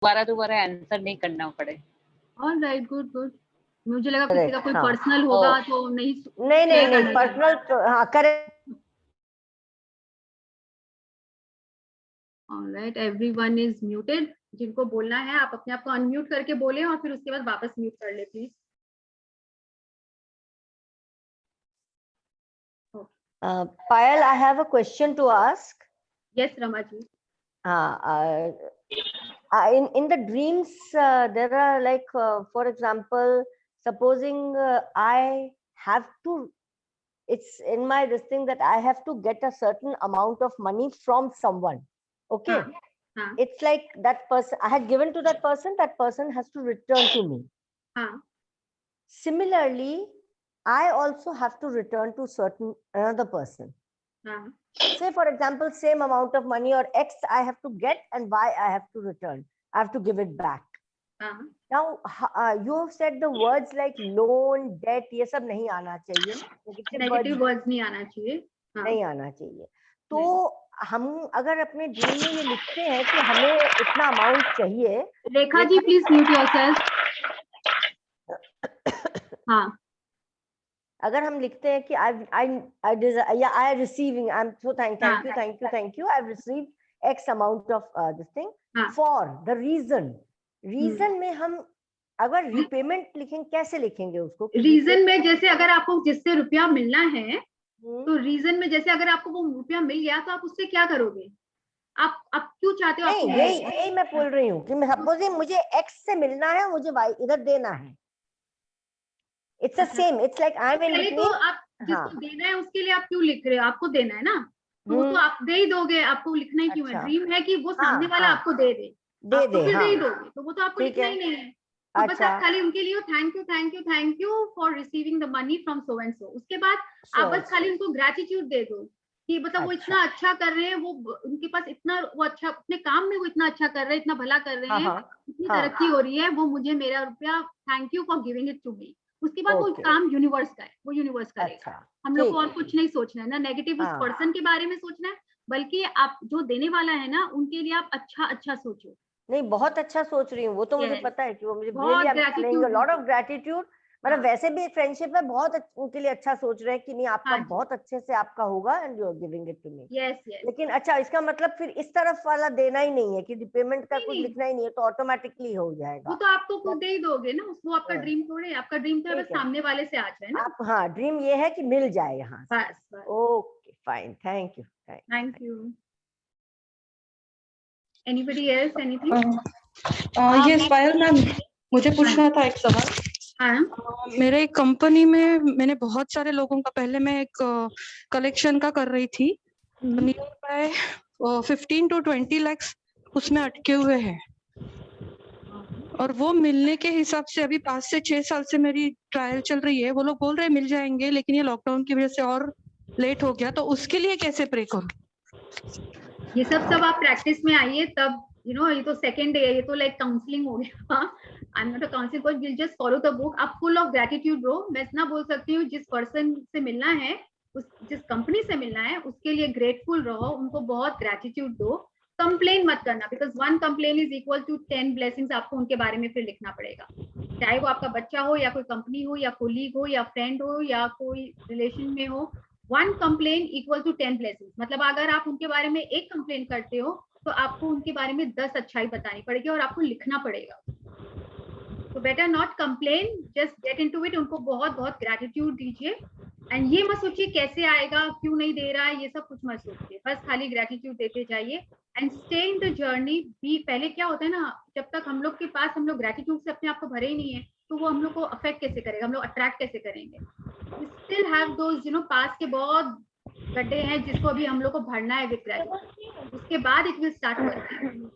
दोबारा आंसर नहीं करना पड़े। All right, good good. मुझे लगा किसी का कोई पर्सनल होगा तो नहीं पर्सनल तो हाँ correct. All right, everyone is muted. जिनको बोलना है आप अपने आप को अनम्यूट करके बोले और फिर उसके बाद वापस म्यूट कर ले please. Payal, I have a question to ask. Yes, Ramaji. In the dreams, there are like, for example, supposing I have to, it's in my this thing that I have to get a certain amount of money from someone. Okay. It's like that person, I had given to that person has to return to me. Similarly, I also have to return to another person. Say, for example, same amount of money or X I have to get and Y I have to return. I have to give it back. Now, you have said the words like loan, debt, ये सब नहीं आना चाहिए. Negative words नहीं आना चाहिए. नहीं आना चाहिए. तो हम अगर अपने ड्रीम में ये लिखते हैं कि हमें इतना अमाउंट चाहिए. Rekha ji, please mute yourself. हाँ. अगर हम लिखते हैं कि I receiving, I'm so thank you, I've received X amount of this thing for the reason में हम अगर repayment लिखेंगे, कैसे लिखेंगे उसको? रीजन में जैसे अगर आपको जिससे रुपया मिलना है तो रीजन में जैसे अगर आपको वो रुपया मिल गया तो आप उससे क्या करोगे? आप क्यों चाहते हो? नहीं, यही मैं बोल रही हूँ कि मैं सपोजिंग मुझे X से मिलना है, मुझे Y इधर देना है. It's the same. It's like I'm in between. तो आप जिसको देना है उसके लिए आप क्यों लिख रहे हो? आपको देना है ना, तो आप दे ही दोगे. आपको लिखना ही क्यों है? ड्रीम है कि वो सामने वाला आपको दे दे, फिर दे ही दोगे, तो वो तो आपको लिखना ही नहीं है. तो बस आप खाली उनके लिए thank you for receiving the money from so and so. उसके बाद आप बस खाली उनको ग्रेटिट्यूड दे दो कि मतलब वो इतना अच्छा कर रहे हैं, वो उनके पास इतना, वो अच्छा अपने काम में वो इतना अच्छा कर रहे हैं, इतना भला कर रहे हैं, इतनी तरक्की हो रही है, वो मुझे मेरा रुपया thank you for giving it to me. उसके बाद वो काम यूनिवर्स का है, वो यूनिवर्स करेगा. हम लोग को और कुछ नहीं सोचना है ना, नेगेटिव उस पर्सन के बारे में सोचना है, बल्कि आप जो देने वाला है ना उनके लिए आप अच्छा सोचो. नहीं, बहुत अच्छा सोच रही हूँ, वो तो मुझे पता है कि वो मुझे लॉट ऑफ ग्रेटिट्यूड. मतलब वैसे भी फ्रेंडशिप में बहुत उनके लिए अच्छा सोच रहे हैं कि नहीं आपका बहुत अच्छे से आपका होगा and you are giving it to me. लेकिन अच्छा, इसका मतलब फिर इस तरफ वाला देना ही नहीं है कि रिपेमेंट का कुछ लिखना ही नहीं है, तो ऑटोमेटिकली हो जाएगा. वो तो आपको खुद दे ही दोगे ना, वो आपका ड्रीम थोड़े, आपका ड्रीम तो बस सामने वाले से आ जाए ना. आप हाँ, ड्रीम ये है कि मिल जाए यहाँ. बस. Okay, fine, thank you. Anybody else? Anything? Yes, Payal ma'am, मुझे पूछना था एक सवाल. मेरे एक कंपनी में मैंने बहुत सारे लोगों का, पहले मैं एक कलेक्शन का कर रही थी, नियर बाय 15 to 20 lakhs उसमें अटके हुए हैं, और वो मिलने के हिसाब से अभी 5 से 6 साल से मेरी ट्रायल चल रही है. वो लोग बोल रहे हैं मिल जाएंगे, लेकिन ये लॉकडाउन की वजह से और लेट हो गया, तो उसके लिए कैसे प्रे करूं? ये सब आप प्रैक्टिस में आइए तब. ये तो सेकंड डे है, ये तो लाइक काउंसलिंग हो गया. I am not a counselling coach, will just follow the book. आप फुल ऑफ ग्रेटिट्यूड ब्रो. मैं इतना बोल सकती हूँ, जिस पर्सन से मिलना है, जिस कंपनी से मिलना है, उसके लिए ग्रेटफुल रहो, उनको बहुत ग्रेटिट्यूड दो. कंप्लेन मत करना, because 1 complain is equal to 10 blessings. आपको उनके बारे में फिर लिखना पड़ेगा, चाहे वो आपका बच्चा हो या कोई कंपनी हो या कोलीग हो या फ्रेंड हो या कोई रिलेशन में हो. 1 कंप्लेन इक्वल टू 10 ब्लेसिंग्स. मतलब अगर आप उनके बारे में 1 कंप्लेन करते हो तो आपको उनके बारे में 10 अच्छाई बतानी पड़ेगी और आपको लिखना पड़ेगा. तो better not complain, just get into it. उनको बहुत बहुत ग्रेटिट्यूड दीजिए एंड ये मत सोचिए कैसे आएगा, क्यों नहीं दे रहा है, ये सब कुछ मत सोचिए. बस खाली ग्रेटिट्यूड देते जाइए and stay in the journey. भी पहले क्या होता है ना, जब तक हम लोग के पास, हम लोग ग्रेटिट्यूड से अपने आप को भरे ही नहीं है, तो वो हम लोग को अफेक्ट कैसे करेगा, हम लोग अट्रैक्ट कैसे करेंगे. We still have those, पास के बहुत गड्ढे हैं जिसको अभी हम लोग को भरना है विद ग्रेटिट्यूड. उसके बाद इट विल स्टार्ट वर्किंग.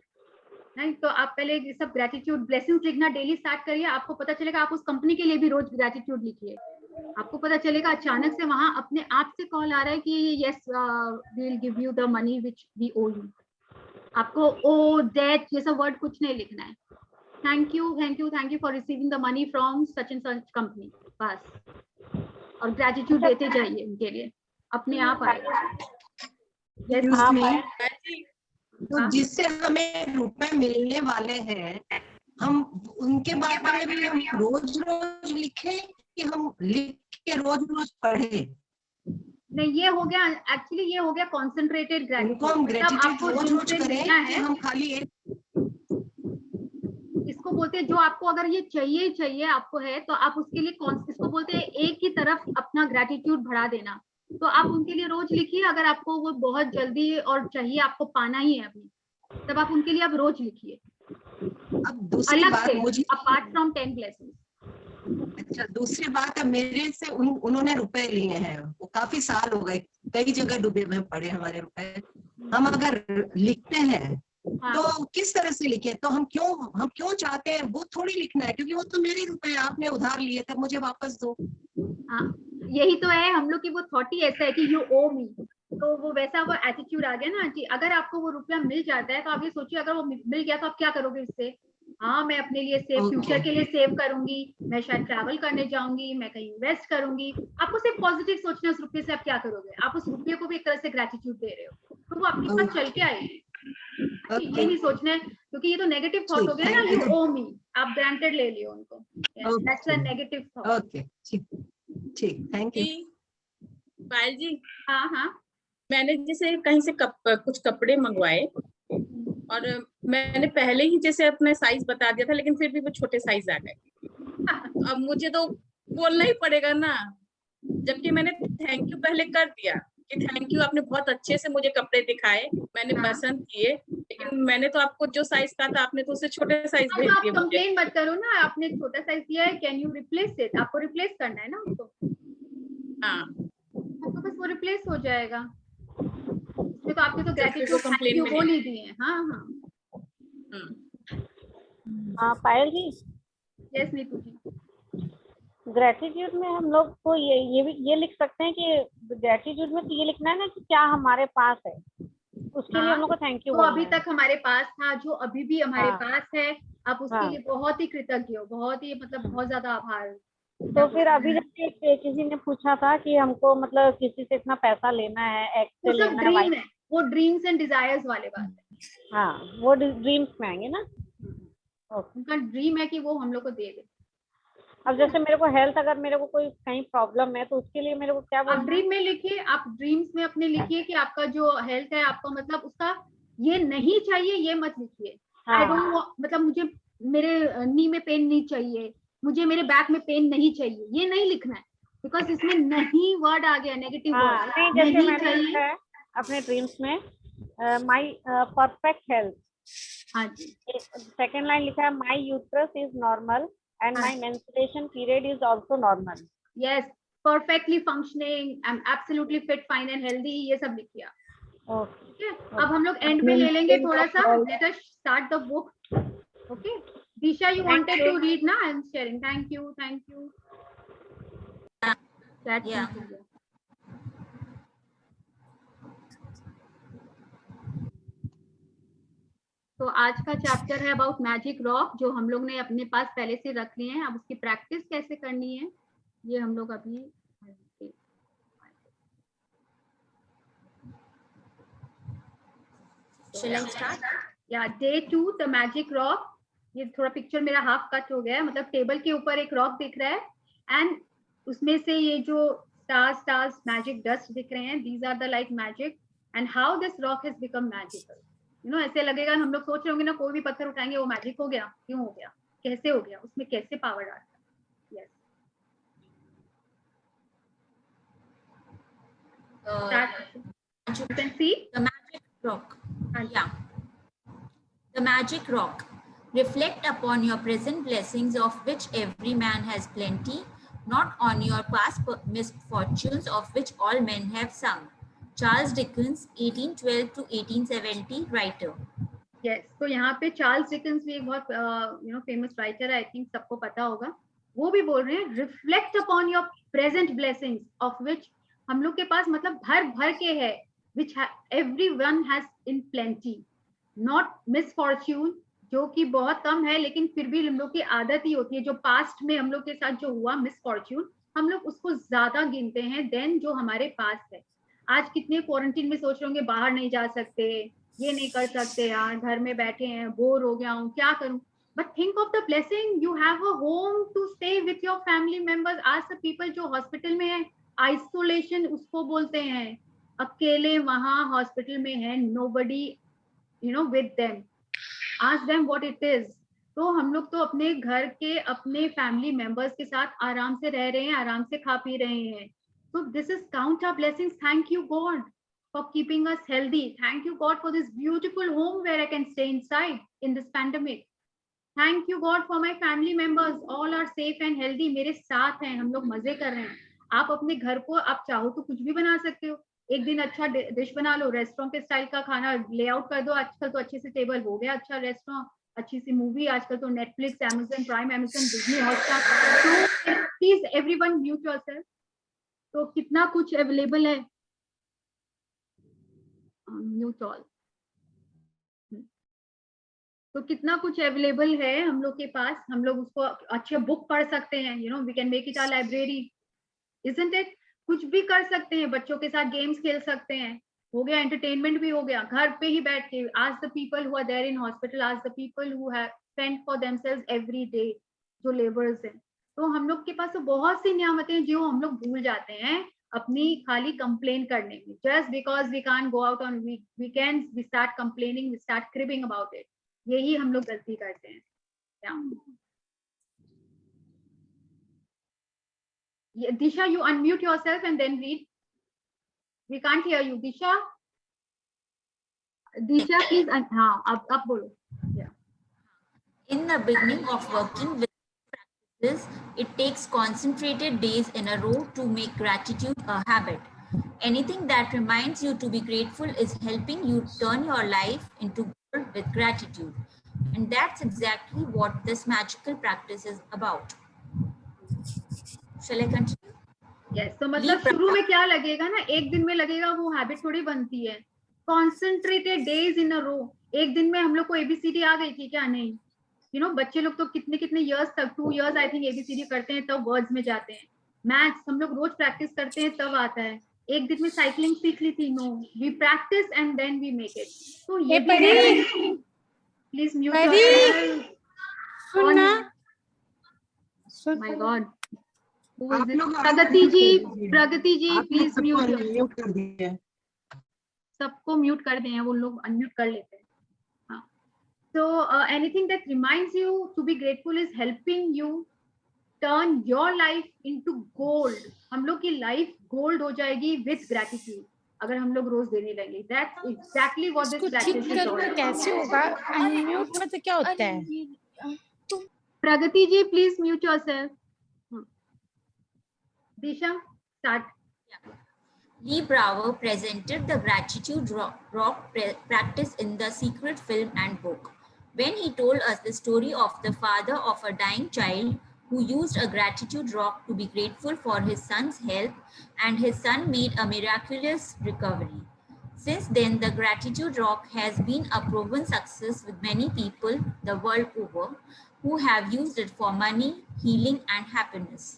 नहीं तो आप पहले ये सब ग्रेटिट्यूड ब्लेसिंग्स लिखना डेली स्टार्ट करिए. आपको पता चलेगा, आप उस कंपनी के लिए भी रोज ग्रेटिट्यूड लिखिए. आपको पता चलेगा अचानक से वहां अपने आप से कॉल आ रहा है कि yes we will give you the money which we owe you. आपको ओ डेट ये सब वर्ड कुछ नहीं लिखना है. Thank you for receiving the money from such and such company. बस. और ग्रेटिट्यूड देते जाइए उनके लिए, अपने आप आएगा. तो जिससे हमें रुपए मिलने वाले हैं, हम उनके बारे में भी हम रोज रोज लिखें कि हम लिख के रोज रोज पढ़े? नहीं, ये हो गया एक्चुअली, ये हो गया कॉन्सेंट्रेटेड उनको हम ग्रेटिट्यूड रोज रोज करें कि हम खाली एक, इसको बोलते हैं जो आपको अगर ये चाहिए चाहिए आपको है तो आप उसके लिए इसको बोलते हैं एक ही तरफ अपना ग्रेटिट्यूड बढ़ा देना। तो आप उनके लिए रोज लिखिए, अगर आपको वो बहुत जल्दी और चाहिए, आपको पाना ही है अभी, तब आप उनके लिए आप रोज लिखिए। अब दूसरी अलग बात से मुझे, अपार्ट फ्रॉम 10 ब्लेसिंग्स। अच्छा दूसरी बात है, मेरे से उन्होंने रुपए लिए हैं, वो काफी साल हो गए, कई जगह डूबे हुए पड़े हमारे रुपए। हम अगर लिखते हैं हाँ। तो किस तरह से लिखे? तो हम क्यों चाहते हैं वो थोड़ी लिखना है, क्योंकि वो तो मेरे रुपए आपने उधार लिए थे, मुझे वापस दो। हाँ, यही तो है हम लोग की वो थॉट ही ऐसा है कि यू ओ मी, तो वो वैसा वो एटीट्यूड आ गया ना कि अगर आपको वो रुपया मिल जाता है तो आप ये सोचिए अगर वो मिल गया तो आप क्या करोगे उससे? हाँ, मैं अपने लिए सेव, फ्यूचर के लिए सेव करूंगी, मैं शायद ट्रैवल करने जाऊंगी, मैं कहीं इन्वेस्ट करूंगी। आपको सिर्फ पॉजिटिव सोचना है, उस रुपये से आप क्या करोगे? आप उस रुपये को भी एक तरह से ग्रेटिट्यूड दे रहे हो, तो वो आपके पास चल के आएगी। ये नहीं सोचना है, क्योंकि ये तो नेगेटिव थॉट हो गया ना, यू ओ मी, आप ग्रांटेड ले लियो उनको, that's a negative thought. Okay, ठीक, थैंक यू। पायल जी, हाँ हाँ, मैंने जैसे कहीं से कुछ कपड़े मंगवाए और मैंने पहले ही जैसे अपना साइज बता दिया था, लेकिन फिर भी वो छोटे साइज आ गए। अब मुझे तो बोलना ही पड़ेगा ना, जबकि मैंने थैंक यू पहले कर दिया कि थैंक यू, आपने बहुत अच्छे से मुझे कपड़े दिखाए, मैंने पसंद किए, लेकिन मैंने तो आपको जो साइज कहा था आपने तो उससे छोटे साइज भेज आप दिए। कंप्लेन मत करो ना, आपने छोटा साइज दिया है, कैन यू रिप्लेस इट? आपको रिप्लेस करना है ना उसको। हाँ, तो बस वो रिप्लेस हो जाएगा, उसमें तो आपके तो ग्रेटिट्यूड थैंक यू बोल ही दिए हैं। हाँ हाँ, पायल जी, यस नीतू जी, ग्रेटिट्यूड में हम लोग को ये लिख सकते हैं कि ग्रेटिट्यूड में तो ये लिखना है ना कि क्या हमारे पास है, उसके लिए हम लोग को थैंक यू। तो अभी तक हमारे पास था, जो अभी भी हमारे पास है, आप उसके लिए बहुत ही कृतज्ञ हो, बहुत ही मतलब बहुत ज्यादा आभार। तो फिर अभी जब किसी ने पूछा था कि हमको मतलब किसी से इतना पैसा लेना है, एक्स से लेना है, है, वो ड्रीम्स एंड डिजायर्स वाले बात है। हाँ, वो ड्रीम्स में आएंगे ना, उनका ड्रीम है कि वो हम लोग को दे दे। अब जैसे मेरे को हेल्थ, अगर मेरे को कोई कहीं प्रॉब्लम है तो उसके लिए मेरे को क्या बोलना? आप ड्रीम में लिखिए, आप ड्रीम्स में अपने लिखिए कि आपका जो हेल्थ है, आपका मतलब उसका ये नहीं चाहिए, ये मत लिखिए। आई डोंट, मतलब मुझे मेरे नी में पेन नहीं चाहिए, मुझे मेरे बैक में पेन नहीं चाहिए, ये नहीं लिखना है, बिकॉज इसमें नहीं वर्ड आ गया, नेगेटिव वर्ड। नहीं, जैसे मैंने लिखा है अपने ड्रीम्स में माई परफेक्ट हेल्थ। हाँ जी, सेकेंड लाइन लिखा है my uterus is normal and my menstruation period is also normal. Yes, perfectly functioning, I'm absolutely fit, fine and healthy, ये सब लिखिए। Okay, अब हम लोग एंड में ले लेंगे थोड़ा सा। Let us start the book. Okay, Disha, you wanted to read ना? I'm sharing. Thank you. Yeah. तो आज का चैप्टर है अबाउट मैजिक रॉक, जो हम लोग ने अपने पास पहले से रख लिए हैं। अब उसकी प्रैक्टिस कैसे करनी है ये हम लोग अभी या डे 2 द मैजिक रॉक। ये थोड़ा पिक्चर मेरा हाफ कट हो गया है, मतलब टेबल के ऊपर एक रॉक दिख रहा है एंड उसमें से ये जो स्टार्स मैजिक डस्ट दिख रहे हैं, these are the like magic and how this rock has become magical. You know, ऐसे लगेगा हम लोग सोच रहे होंगे ना, कोई भी पत्थर उठाएंगे वो मैजिक हो गया, क्यों हो गया, कैसे हो गया, उसमें कैसे पावर आता है। Yes, you can see the magic rock. Yeah, the magic rock. Reflect upon your present blessings, of which every man has plenty, not on your past misfortunes, of which all men have sung. Charles Dickens 1812 to 1870 writer. Yes, तो यहाँ पे Charles Dickens भी एक बहुत famous writer है, I think सबको पता होगा। वो भी बोल रहे हैं reflect upon your present blessings, of which हम लोग के पास मतलब भर के है, which everyone has in plenty, not misfortune, जो कि बहुत कम है, लेकिन फिर भी हम लोग की आदत ही होती है, जो पास्ट में हम लोग के साथ जो हुआ मिसफॉर्च्यून, हम लोग उसको ज्यादा गिनते हैं देन जो हमारे पास है। आज कितने क्वारंटीन में सोच रहे होंगे बाहर नहीं जा सकते, ये नहीं कर सकते यार, घर में बैठे हैं, बोर हो गया हूँ, क्या करूँ? But think of the blessing, you have a home to stay with your family members. Ask the people जो हॉस्पिटल में है, आइसोलेशन उसको बोलते हैं, अकेले वहां हॉस्पिटल में है, nobody with them. Ask them what it is. तो हम लोग तो अपने घर के अपने फैमिली मेंबर्स के साथ आराम से रह रहे हैं, आराम से खा पी रहे हैं. So this is count our blessings. Thank you God for keeping us healthy. Thank you God for this beautiful home where I can stay inside in this pandemic. Thank you God for my family members. All are safe and healthy. मेरे साथ हैं, हम लोग मजे कर रहे हैं. आप अपने घर को आप चाहो तो कुछ भी बना सकते हो. एक दिन अच्छा डिश बना लो, रेस्टोरेंट के स्टाइल का खाना लेआउट कर दो. आजकल तो अच्छे से टेबल हो गया, अच्छा रेस्टोरेंट, अच्छी सी मूवी. आजकल तो Netflix, Amazon prime, Amazon Disney Hotstar. तो प्लीज एवरीवन म्यूट योरसेल्फ. तो कितना कुछ अवेलेबल है. Mute all. तो कितना कुछ अवेलेबल है हम लोग के पास. हम लोग उसको अच्छे बुक पढ़ सकते हैं. We can make it our library, isn't it. कुछ भी कर सकते हैं, बच्चों के साथ गेम्स खेल सकते हैं. हो गया, एंटरटेनमेंट भी हो गया घर पे ही बैठ के. Ask the people who are there in hospital, ask the people who have fend for themselves every day, जो लेबर्स हैं. तो हम लोग के पास तो बहुत सी नियामतें हैं जो हम लोग भूल जाते हैं अपनी खाली कंप्लेन करने में. Just because we can't go out on weekends, we start complaining, we start cribbing about it. यही हम लोग गलती करते हैं. Disha, you unmute yourself and then read. We can't hear you, Disha. Disha, please. हाँ, अब बोलो. Yeah. In the beginning of working with practices, it takes concentrated days in a row to make gratitude a habit. Anything that reminds you to be grateful is helping you turn your life into gold with gratitude. And that's exactly what this magical practice is about. Shall I continue? Yes. तो मतलब शुरू में क्या लगेगा ना, एक दिन में लगेगा, वो हैबिट थोड़ी बनती है. Concentrated days in a row. एक दिन में हम लोग को ABCD आ गई थी क्या? नहीं. बच्चे लोग तो कितने कितने इयर्स तक, 2 years आई थिंक ABCD करते हैं, तब वर्ड्स में जाते हैं. मैथ्स हम लोग रोज प्रैक्टिस करते हैं, तब आता है. एक दिन में साइकिलिंग सीख ली थी. No, we practise and then we make it. तो ये प्लीज म्यूट योरसेल्फ. सुनना. My God. Pragati ji please mute कर दिए. सबको म्यूट कर दें, वो लोग अनम्यूट कर लेते हैं. हाँ. So anything that reminds you to be grateful is helping you turn your life into gold. हम लोग की लाइफ गोल्ड हो जाएगी with gratitude अगर हम लोग रोज देने लगेंगे. That's exactly what this practice is all about. कैसे होगा? अनम्यूट मतलब क्या होता है? Pragati ji please mute yourself. Disha, start. Lee Brower presented the gratitude rock practice in The Secret film and book. When he told us the story of the father of a dying child who used a gratitude rock to be grateful for his son's health, and his son made a miraculous recovery. Since then, the gratitude rock has been a proven success with many people the world over who have used it for money, healing, and happiness.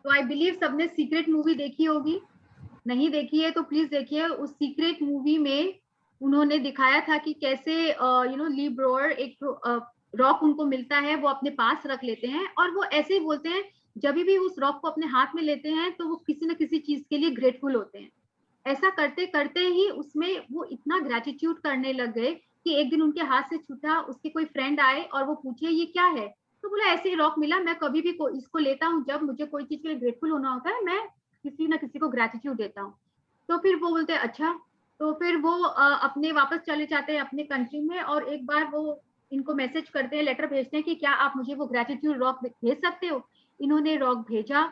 तो I believe सबने secret movie देखी होगी. नहीं देखी है तो please देखिए. उस सीक्रेट मूवी में उन्होंने दिखाया था कि कैसे ली ब्रोअर एक रॉक उनको मिलता है, वो अपने पास रख लेते हैं और वो ऐसे ही बोलते हैं, जब भी उस रॉक को अपने हाथ में लेते हैं तो वो किसी न किसी चीज के लिए ग्रेटफुल होते हैं. ऐसा करते करते ही उसमें वो इतना ग्रेटिट्यूड करने लग गए कि एक दिन उनके हाथ से छूटा. उसके कोई फ्रेंड आए और वो पूछे ये क्या है, तो बोला ऐसे ही रॉक मिला, मैं कभी भी इसको लेता हूँ जब मुझे कोई चीज के लिए ग्रेटफुल होना होता है, मैं किसी ना किसी को ग्रेटिट्यूड देता हूँ. तो फिर वो बोलते हैं अच्छा. तो फिर वो अपने वापस चले जाते हैं अपने कंट्री में और एक बार वो इनको मैसेज करते हैं, लेटर भेजते हैं कि क्या आप मुझे वो ग्रेटिट्यूड रॉक भेज सकते हो. इन्होंने रॉक भेजा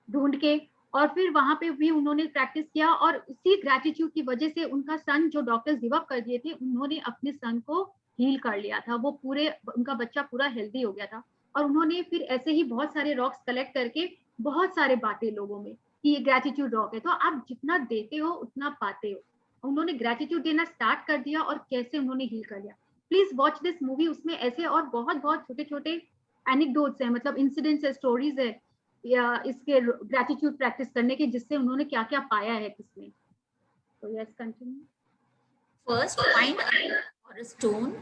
ढूंढ के और फिर वहां पे भी उन्होंने प्रैक्टिस किया और उसी ग्रेटिट्यूड की वजह से उनका सन जो डॉक्टर्स गिव अप कर दिए थे, उन्होंने अपने सन को हील कर लिया था. वो पूरे उनका बच्चा पूरा हेल्दी हो गया था. और उन्होंने फिर ऐसे ही बहुत सारे रॉक्स कलेक्ट करके बहुत सारे बांटे लोगों में कि ये ग्रेटिट्यूड रॉक है. तो आप जितना देते हो उतना पाते हो. उन्होंने ग्रेटिट्यूड देना स्टार्ट कर दिया और कैसे उन्होंने हील कर लिया. Please watch this movie. उसमें ऐसे और बहुत बहुत छोटे छोटे एनेक्डोट्स हैं, मतलब इंसिडेंट्स है, स्टोरीज है या इसके ग्रेटिट्यूड प्रैक्टिस करने के, जिससे उन्होंने क्या क्या पाया है किसमें. तो yes continue. First, find a stone.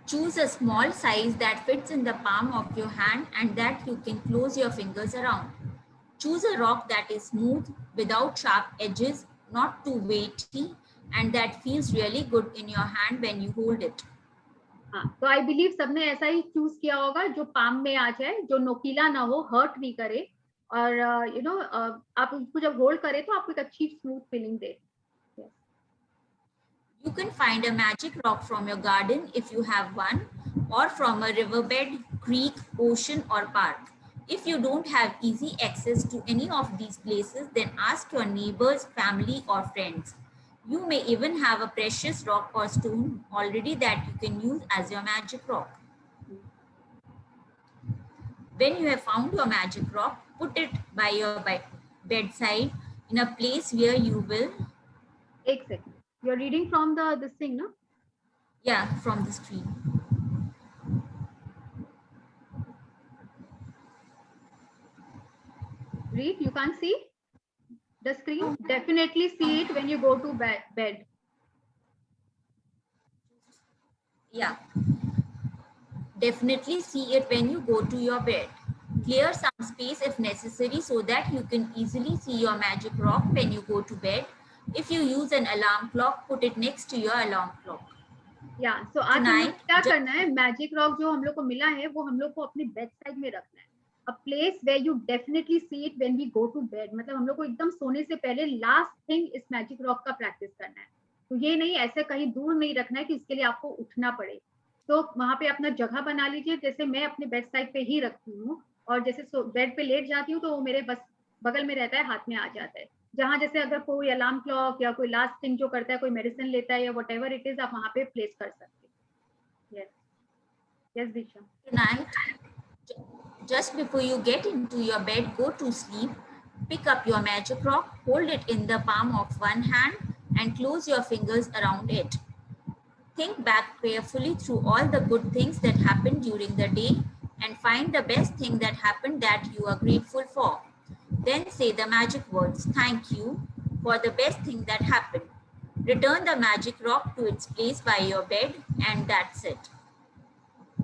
Choose a small size that fits in the palm of your hand and that you can close your fingers around. Choose a rock that is smooth, without sharp edges, not too weighty, and that feels really good in your hand when you hold it. हाँ, तो I believe सबने ऐसा ही choose किया होगा जो palm में आ जाए, जो नोकीला ना हो, हर्ट नहीं करे, और यू नो आप उसको जब होल्ड करें तो आपको एक अच्छी smooth feeling they. You can find a magic rock from your garden if you have one, or from a riverbed, creek, ocean, or park. If you don't have easy access to any of these places, then ask your neighbors, family, or friends. You may even have a precious rock or stone already that you can use as your magic rock. When you have found your magic rock, put it by your bedside in a place where you will. एक second. You're reading from this thing, no? Yeah, from the screen. Read. You can't see the screen. Definitely see it when you go to bed. Yeah. Definitely see it when you go to your bed. Clear some space if necessary so that you can easily see your magic rock when you go to bed. If you use an alarm clock, put it next to your alarm clock. Yeah, so आज हम लोग क्या करना है, magic rock जो हम लोग को मिला है वो हम लोग को अपने बेड साइड में रखना है. A place where you definitely see it when we go to bed. मतलब हम लोग को एकदम सोने से पहले लास्ट थिंग इस मैजिक रॉक का प्रैक्टिस करना है. तो ये नहीं ऐसे कहीं दूर नहीं रखना है कि इसके लिए आपको उठना पड़े. तो वहां पे अपना जगह बना लीजिए. जैसे मैं अपने बेड साइड पे ही रखती हूँ और जैसे बेड पे लेट जाती हूँ तो वो मेरे बस बगल में रहता है, हाथ में आ जाता है. जहां जैसे अगर कोई अलार्म क्लॉक या कोई लास्ट थिंग जो करता है, कोई मेडिसिन लेता है या व्हाटएवर इट इज, आप वहां पे प्लेस कर सकते हैं. Yes Diksha. Tonight, just before you get into your bed, go to sleep, pick up your magic rock, hold it in the palm of one hand and close your fingers around it. Think back carefully through all the good things that happened during the day and find the best thing that happened that you are grateful for. Then say the magic words, thank you for the best thing that happened. Return the magic rock to its place by your bed and that's it.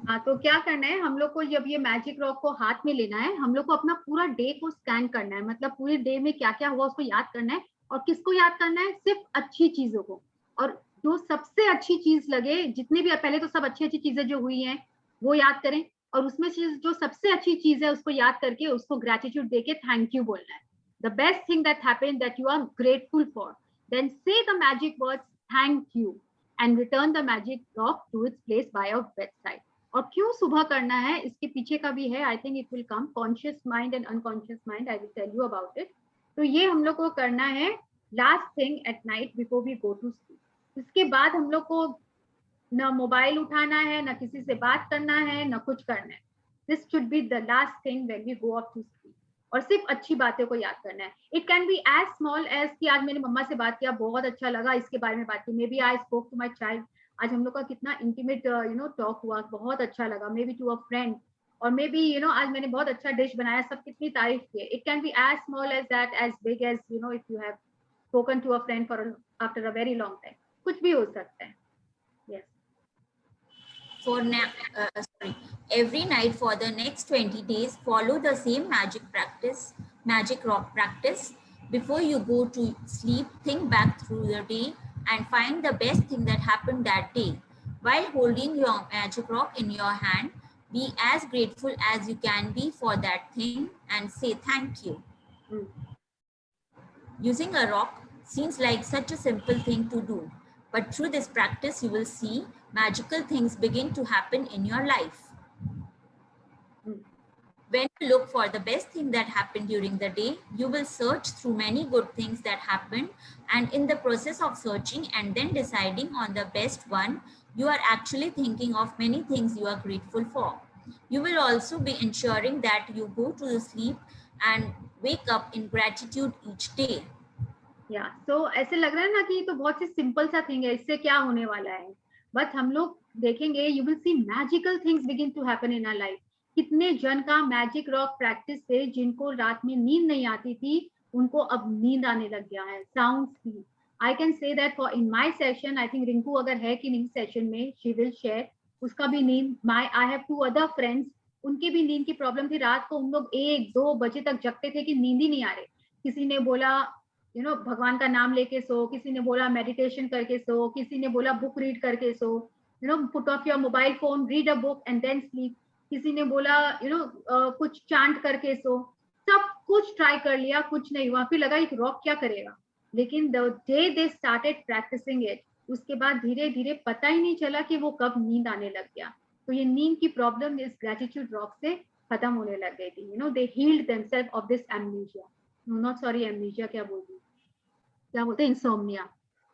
हाँ, तो क्या करना है हम लोग को, जब ये मैजिक रॉक को हाथ में लेना है, हम लोग को अपना पूरा डे को स्कैन करना है. मतलब पूरे डे में क्या क्या हुआ उसको याद करना है. और किसको याद करना है? सिर्फ अच्छी चीजों को. और जो सबसे अच्छी चीज लगे, जितनी भी पहले तो सब अच्छी अच्छी चीजें जो हुई हैं वो याद करें, और उसमें से जो सबसे अच्छी चीज है उसको याद करके उसको ग्रेटिट्यूड देके थैंक यू बोलना है. The best thing that happened that you are grateful for. Then say the magic words thank you and return the magic rock to its place by your bedside. और क्यों सुबह करना है इसके पीछे का भी है. I think it will come. Conscious mind and unconscious mind, I will tell you about it. तो ये हम लोग को करना है last thing at night before we go to sleep. इसके बाद हम लोग को ना मोबाइल उठाना है, ना किसी से बात करना है, ना कुछ करना है. This should be the last thing when we go off to sleep. और सिर्फ अच्छी बातों को याद करना है. It can be as small as कि आज मैंने मम्मा से बात किया, बहुत अच्छा लगा, इसके बारे में बात की. Maybe I spoke to my child, आज हम लोग का कितना इंटीमेट टॉक हुआ, बहुत अच्छा लगा. Maybe to a friend, और मे बी आज मैंने बहुत अच्छा डिश बनाया, सब कितनी तारीफ की. It can be as small as that, as big as if you have spoken to a friend for after a very long time. कुछ भी हो सकता है. Yes. Every night for the next 20 days, follow the same magic rock practice. Before you go to sleep, think back through the day and find the best thing that happened that day. While holding your magic rock in your hand, be as grateful as you can be for that thing and say thank you. Using a rock seems like such a simple thing to do, but through this practice, you will see magical things begin to happen in your life. When you look for the best thing that happened during the day, you will search through many good things that happened, and in the process of searching and then deciding on the best one, you are actually thinking of many things you are grateful for. You will also be ensuring that you go to sleep and wake up in gratitude each day. या तो ऐसे लग रहा है ना कि ये तो बहुत ही सिंपल सा थिंग है, इससे क्या होने वाला है. बट हम लोग देखेंगे, you will see magical things begin to happen in our life. कितने जन का मैजिक रॉक प्रैक्टिस से जिनको रात में नींद नहीं आती थी, उनको अब नींद आने लग गया है. साउंड्स की, I can say that for in my session, I think Rinku अगर है कि नहीं सेशन में, she will share, उसका भी नींद, I have 2 other friends, उनकी भी नींद की प्रॉब्लम थी, रात को उन लोग 1-2 बजे तक जगते थे कि नींद ही नहीं आ रही। किसी ने बोला भगवान का नाम लेके सो, किसी ने बोला मेडिटेशन करके सो, किसी ने बोला बुक रीड करके so, put off your mobile phone, read a book and then sleep, किसी ने बोला कुछ चांट करके सो, सब कुछ ट्राई कर लिया, कुछ नहीं हुआ। फिर लगा एक रॉक क्या करेगा, लेकिन the day they started practising it, उसके बाद धीरे धीरे पता ही नहीं चला कि वो कब नींद आने लग गया। तो ये नींद की प्रॉब्लम इस ग्रेटिट्यूड रॉक से खत्म होने लग गई थी। They healed themselves of this amnesia, not sorry amnesia क्या बोलते हैं, insomnia.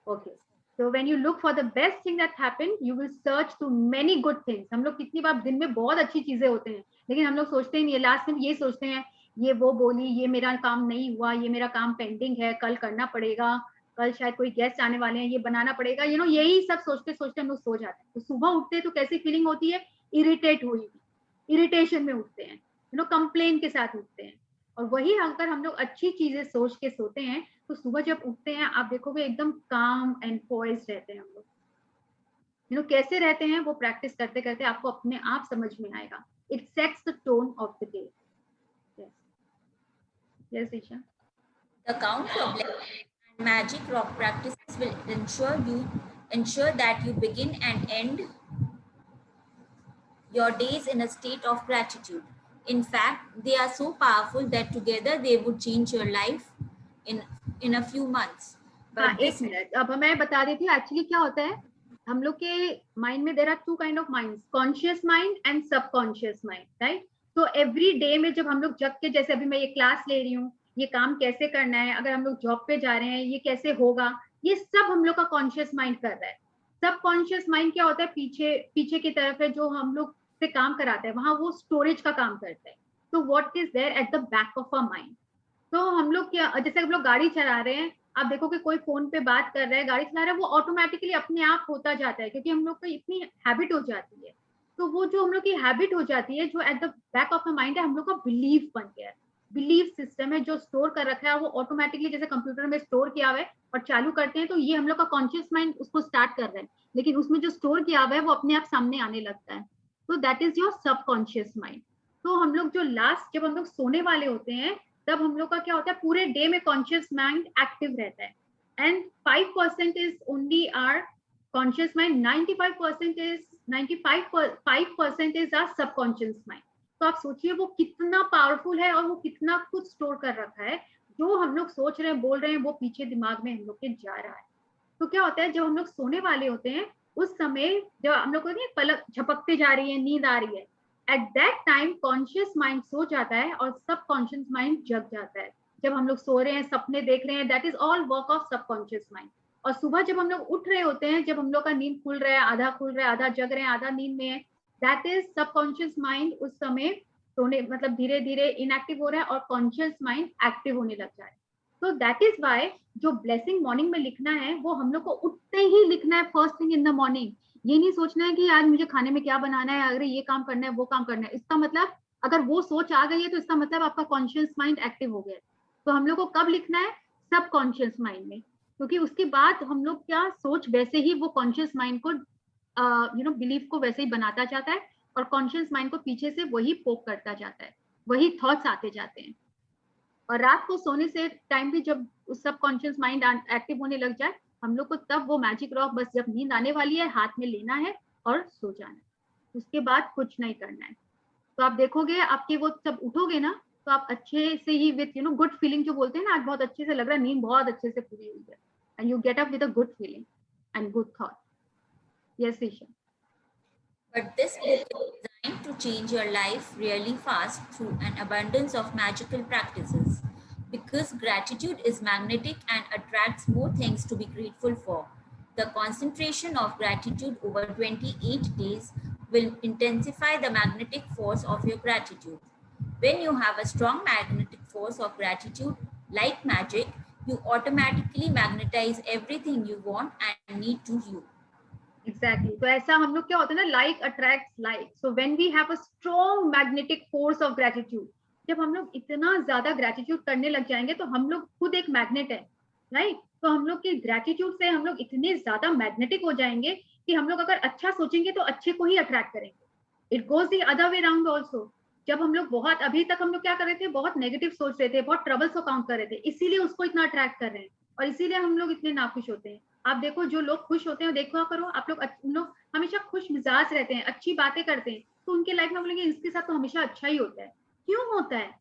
Okay, so when you look for the best thing that happened, you will search to many good things. हम लोग कितनी बार दिन में बहुत अच्छी चीजें होते हैं, लेकिन हम लोग सोचते ही नहीं है, लास्ट में ये सोचते हैं, ये वो बोली, ये मेरा काम नहीं हुआ, ये मेरा काम पेंडिंग है, कल करना पड़ेगा, कल शायद कोई गेस्ट आने वाले हैं, ये बनाना पड़ेगा, यही सब सोचते सोचते हम लोग सो जाते हैं। तो सुबह उठते हैं तो कैसी फीलिंग होती है, इरिटेट हुई, इरिटेशन में उठते हैं, कंप्लेन के साथ उठते हैं। और वही अगर हम लोग अच्छी चीजें सोच के सोते हैं तो सुबह जब उठते हैं आप देखोगे एकदम काम एंड पॉइज्ड रहते हैं हम लोग। कैसे रहते हैं वो प्रैक्टिस करते करते आपको अपने आप समझ में आएगा। It sets the tone of the day. Yes, Isha. The Count for Blessings and Magic Rock practices will ensure that you begin and end your days in a state of gratitude. In fact, they are so powerful that together they would change your life in a few months. एक minute, अब मैं बता रही थी actually क्या होता है, हम लोग के माइंड में there are 2 kind of minds, conscious mind and subconscious mind, right? तो एवरी डे में जब हम लोग जग के, जैसे अभी मैं ये क्लास ले रही हूँ, ये काम कैसे करना है, अगर हम लोग जॉब पे जा रहे हैं ये कैसे होगा, ये सब हम लोग का कॉन्शियस माइंड कर रहा है। सब कॉन्शियस माइंड क्या होता है, पीछे की तरफ है, जो हम लोग से काम कराता है, वहां वो स्टोरेज का काम करता है। तो what is there at the back of a mind? तो हम लोग क्या, जैसे हम लोग गाड़ी चला रहे हैं, आप देखो कि कोई फोन पे बात कर रहा है, गाड़ी चला रहा है, वो ऑटोमेटिकली अपने आप होता जाता है, क्योंकि हम लोग को इतनी हैबिट हो जाती है। तो वो जो हम लोग की हैबिट हो जाती है, जो eight the back of the mind है, हम लोग का बिलीफ बन गया है, बिलीफ सिस्टम है जो स्टोर कर रखा है, वो ऑटोमेटिकली जैसे कंप्यूटर में स्टोर किया हुआ है और चालू करते हैं तो ये हम लोग का कॉन्शियस माइंड उसको स्टार्ट कर रहा है, लेकिन उसमें जो स्टोर किया हुआ है वो अपने आप सामने आने लगता है। तो that is your subconscious mind. तो हम लोग जो लास्ट जब हम लोग सोने वाले होते हैं, तब हम लोग का क्या होता है, पूरे डे में कॉन्शियस माइंड एक्टिव रहता है, and 5% is only our conscious mind, 95% is our subconscious mind. तो आप सोचिए वो कितना पावरफुल है और वो कितना कुछ स्टोर कर रखा है, जो हम लोग सोच रहे हैं, बोल रहे हैं, वो पीछे दिमाग में हम लोग के जा रहा है। तो क्या होता है, जब हम लोग सोने वाले होते हैं उस समय जब हम लोग को पलक झपकते जा रही है, नींद आ रही है, at that time conscious mind so जाता है और सबकॉन्शियस माइंड जग जाता है। जब हम लोग सो रहे हैं, सपने देख रहे हैं, that is all work of subconscious mind. और सुबह जब हम लोग उठ रहे होते हैं, जब हम लोग का नींद खुल रहा है, आधा खुल रहा है, आधा जग रहे हैं, आधा नींद में है, दैट इज सबकॉन्शियस माइंड उस समय सोने मतलब धीरे धीरे इनएक्टिव हो रहा है और कॉन्शियस माइंड एक्टिव होने लग जाए। तो दैट इज वाई जो ब्लेसिंग मॉर्निंग में लिखना है वो हम लोग को उठते ही लिखना है, first thing in the morning. ये नहीं सोचना है कि आज मुझे खाने में क्या बनाना है, अगर ये काम करना है, वो काम करना है। इसका मतलब अगर वो सोच आ गई है तो इसका मतलब आपका कॉन्शियस माइंड एक्टिव हो गया है। तो हम लोग को कब लिखना है, सब कॉन्शियस माइंड में, क्योंकि उसके बाद हम लोग क्या सोच वैसे ही वो कॉन्शियस माइंड को बिलीफ को वैसे ही बनाता जाता है और कॉन्शियस माइंड को पीछे से वही पोक करता जाता है, वही थॉट्स आते जाते हैं। और रात को सोने से टाइम भी जब उस सब कॉन्शियस माइंड एक्टिव होने लग जाए, हम लोग को तब वो मैजिक रॉक बस जब नींद आने वाली है हाथ में लेना है और सो जाना है, उसके बाद कुछ नहीं करना है। तो आप देखोगे आपके वो सब उठोगे ना, तो आप अच्छे से ही विथ गुड फीलिंग, जो बोलते हैं ना, आज बहुत अच्छे से लग रहा है, नींद बहुत अच्छे से पूरी हुई है, and you get up with a good feeling and good thought. Yes Isha. But this book is designed to change your life really fast through an abundance of magical practices. Because gratitude is magnetic and attracts more things to be grateful for. The concentration of gratitude over 28 days will intensify the magnetic force of your gratitude. When you have a strong magnetic force of gratitude, like magic, you automatically magnetize everything you want and need to you. Exactly. तो ऐसा हम लोग क्या होता है ना, like attracts like. So when we have a strong magnetic force of gratitude, जब हम लोग इतना ज्यादा ग्रेटिट्यूड करने लग जाएंगे तो हम लोग खुद एक मैग्नेट है, राइट? तो हम लोग की ग्रेटिट्यूड से हम लोग इतने ज्यादा मैग्नेटिक हो जाएंगे कि हम लोग अगर अच्छा सोचेंगे तो अच्छे को ही अट्रैक्ट करेंगे। It goes the other way round also. जब हम लोग बहुत, अभी तक हम लोग क्या कर रहे थे, बहुत नेगेटिव सोच रहे थे, बहुत ट्रबल्स को काउंट कर रहे थे, इसीलिए उसको इतना अट्रैक्ट कर रहे हैं और इसीलिए हम लोग इतने नाखुश होते हैं। आप देखो जो लोग खुश होते हैं, देखो करो आप लोग, उन लोग हमेशा खुश मिजाज रहते हैं, अच्छी बातें करते हैं, तो उनके लाइफ में हम बोलेंगे इसके साथ तो हमेशा अच्छा ही होता है। क्यों होता है?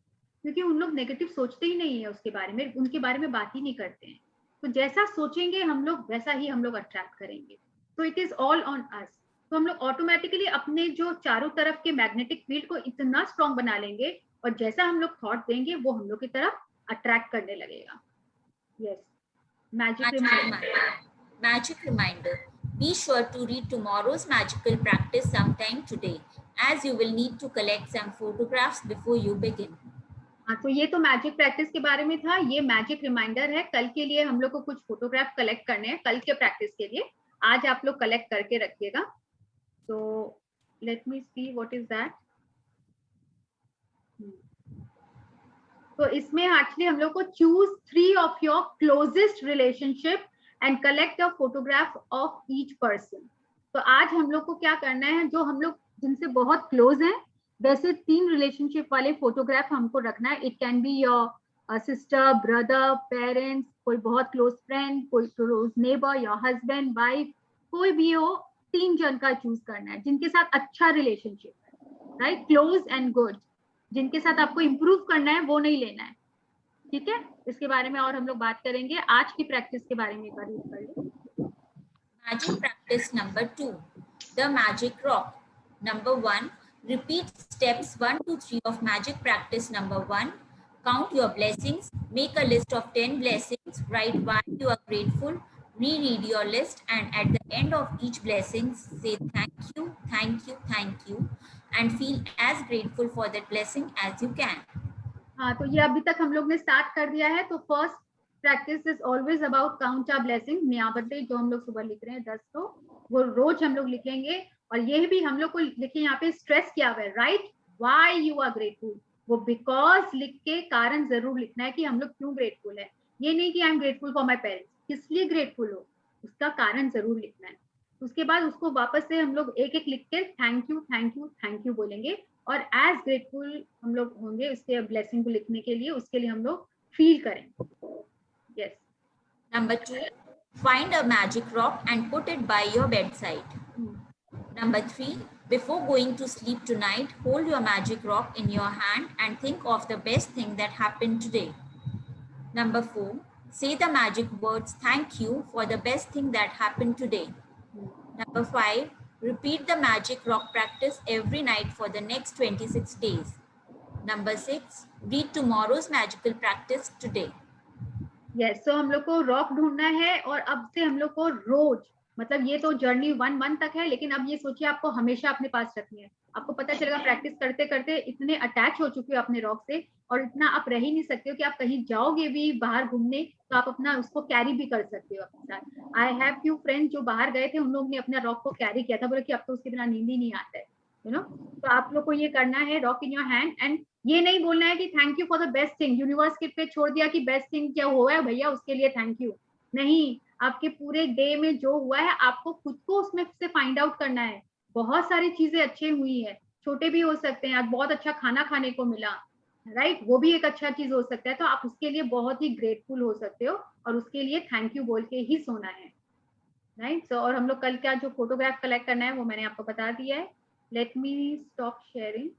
क्योंकि उन लोग नेगेटिव सोचते ही नहीं है उसके बारे में, उनके बारे में बात ही नहीं करते हैं। तो जैसा सोचेंगे हम लोग वैसा ही हम लोग अट्रैक्ट करेंगे। तो it is all on us. तो हम लोग ऑटोमेटिकली अपने जो चारों तरफ के मैग्नेटिक फील्ड को इतना स्ट्रॉन्ग बना लेंगे और जैसा हम लोग थॉट देंगे वो हम लोग की तरफ अट्रैक्ट करने लगेगा। Yes, magic reminder. Be sure to read tomorrow's magical practice sometime today, as you will need to collect some photographs before you begin. हाँ, तो ये तो मैजिक प्रैक्टिस के बारे में था। ये मैजिक रिमाइंडर है, कल के लिए हम लोग को कुछ फोटोग्राफ कलेक्ट करने हैं, कल के प्रैक्टिस के लिए। आज आप लोग कलेक्ट करके रखिएगा। तो let me see what is that. तो इसमें एक्चुअली हम लोग को choose 3 of your closest relationship and collect a photograph of each person. तो आज हम लोग को क्या करना है, जो हम लोग जिनसे बहुत क्लोज हैं, वैसे 3 रिलेशनशिप वाले फोटोग्राफ हमको रखना है। It can be your sister, brother, parents, कोई बहुत क्लोज फ्रेंड, कोई close neighbour, your husband, wife, कोई भी हो। 3 जन का चूज करना है जिनके साथ अच्छा रिलेशनशिप है, राइट, क्लोज एंड गुड। जिनके साथ आपको इम्प्रूव करना है वो नहीं लेना है, ठीक है। इसके बारे में और हम लोग बात करेंगे। आज की प्रैक्टिस के बारे में एक बार रीड कर लो। Magic practice number 2, the magic rock. Number 1, repeat steps 1 to 3 of magic practice number 1. Count your blessings. Make a list of 10 blessings. Write why you are grateful. Reread your list, and at the end of each blessing, say thank you, thank you, thank you, and feel as grateful for that blessing as you can. हाँ, तो ये अभी तक हम लोग ने start कर दिया है। तो first practice is always about count our blessings. नियाबते जो हम लोग सुबह लिख रहे हैं 10 तो वो रोज हम लोग लिखेंगे। और ये भी हम लोग को लिखिए, यहाँ पे स्ट्रेस किया हुआ है, right, why you are grateful. वो बिकॉज लिख के कारण जरूर लिखना है कि हम लोग क्यों ग्रेटफुल है। ये नहीं कि आई am grateful for my parents, किस लिए ग्रेटफुल हो उसका कारण जरूर लिखना है। उसके बाद उसको वापस से हम लोग एक एक लिख के thank you, thank you, thank you बोलेंगे और एज ग्रेटफुल हम लोग होंगे उसके ब्लेसिंग को लिखने के लिए। उसके लिए हम लोग फील करेंगे। Yes. Number 2, find a magic rock and put it by your bedside. Number 3, before going to sleep tonight, hold your magic rock in your hand and think of the best thing that happened today. Number 4, say the magic words thank you for the best thing that happened today. Number 5, repeat the magic rock practice every night for the next 26 days. Number 6, read tomorrow's magical practice today. Yes, so हम लोग को rock ढूंढना है और अब से हम लोग को रोज, मतलब ये तो जर्नी 1 मंथ तक है, लेकिन अब ये सोचिए आपको हमेशा अपने पास रखनी है। आपको पता चलेगा प्रैक्टिस करते करते इतने अटैच हो चुके हो अपने रॉक से और इतना आप रह ही नहीं सकते हो कि आप कहीं जाओगे भी बाहर घूमने तो आप अपना उसको कैरी भी कर सकते हो अपने साथ। आई हैव फ्यू फ्रेंड्स जो बाहर गए थे, उन लोग ने अपना रॉक को कैरी किया था, बोले कि अब तो उसके बिना नींद ही नहीं आता है, यू नो। तो आप लोग को ये करना है, rock in your hand, and ये नहीं बोलना है कि thank you for the best thing, universe के पे छोड़ दिया कि बेस्ट थिंग क्या हुआ है भैया उसके लिए थैंक यू। नहीं, आपके पूरे डे में जो हुआ है आपको खुद को उसमें से फाइंड आउट करना है। बहुत सारी चीजें अच्छी हुई है, छोटे भी हो सकते हैं। आज बहुत अच्छा खाना खाने को मिला, राइट, वो भी एक अच्छा चीज हो सकता है। तो आप उसके लिए बहुत ही ग्रेटफुल हो सकते हो और उसके लिए थैंक यू बोल के ही सोना है, राइट। सो और हम लोग कल का जो फोटोग्राफ कलेक्ट करना है वो मैंने आपको बता दिया है। Let me stop sharing.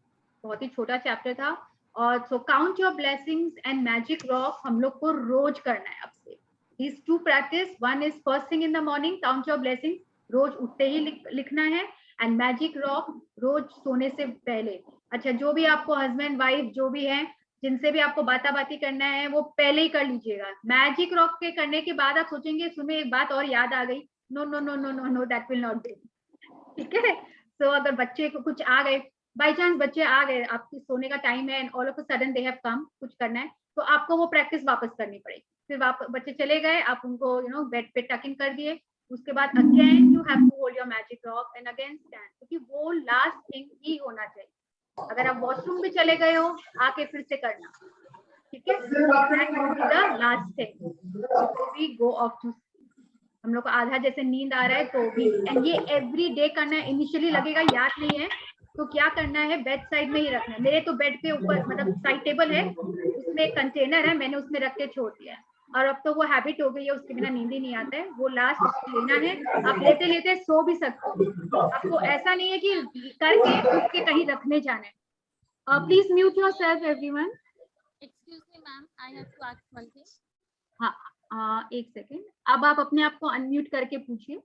बहुत ही छोटा चैप्टर था। और so count your blessings and magic rock हम लोग को रोज करना है अब से। These 2 practice, one is first thing in the morning, count your blessings, रोज उठते ही लिखना है, एंड मैजिक रॉक रोज सोने से पहले। अच्छा, जो भी आपको हस्बैंड वाइफ जो भी है जिनसे भी आपको बाती करना है वो पहले ही कर लीजिएगा। मैजिक रॉक के करने के बाद आप सोचेंगे सुबह एक बात और याद आ गई, no no no no no no, that will not do, ठीक है। सो अगर बच्चे को कुछ आ गए, बाई चांस बच्चे आ गए, आपके सोने का टाइम है and all of a sudden they have come, कुछ करना है, तो आपको वो प्रैक्टिस वापस करनी पड़ेगी। फिर बच्चे चले गए, आप उनको बेड पे टक इन कर दिए, उसके बाद again you have to hold your magic rock and again stand, क्योंकि वो लास्ट थिंग ही होना चाहिए। अगर आप वॉशरूम भी चले गए हो आके फिर से करना, ठीक है, लास्ट है वी गो ऑफ टू, हम लोग को आधा जैसे नींद आ रहा है तो भी, एंड ये एवरी डे करना है। इनिशियली लगेगा याद नहीं है तो क्या करना है, बेड साइड में ही रखना है। मेरे तो बेड पे ऊपर मतलब साइड टेबल है, उसमें एक कंटेनर है, मैंने उसमें रख के छोड़ दिया है, और अब तो वो हैबिट हो गई है, उसके बिना नींद ही नहीं आता है। वो लास्ट लेना है, आप लेते लेते सो भी सकते हो, आपको ऐसा नहीं है कि करके उठ के कहीं रखने जाना है। Please mute yourself everyone. Excuse me ma'am, I have to ask one thing. हाँ, एक सेकेंड, अब आप अपने आप को अनम्यूट करके पूछिए।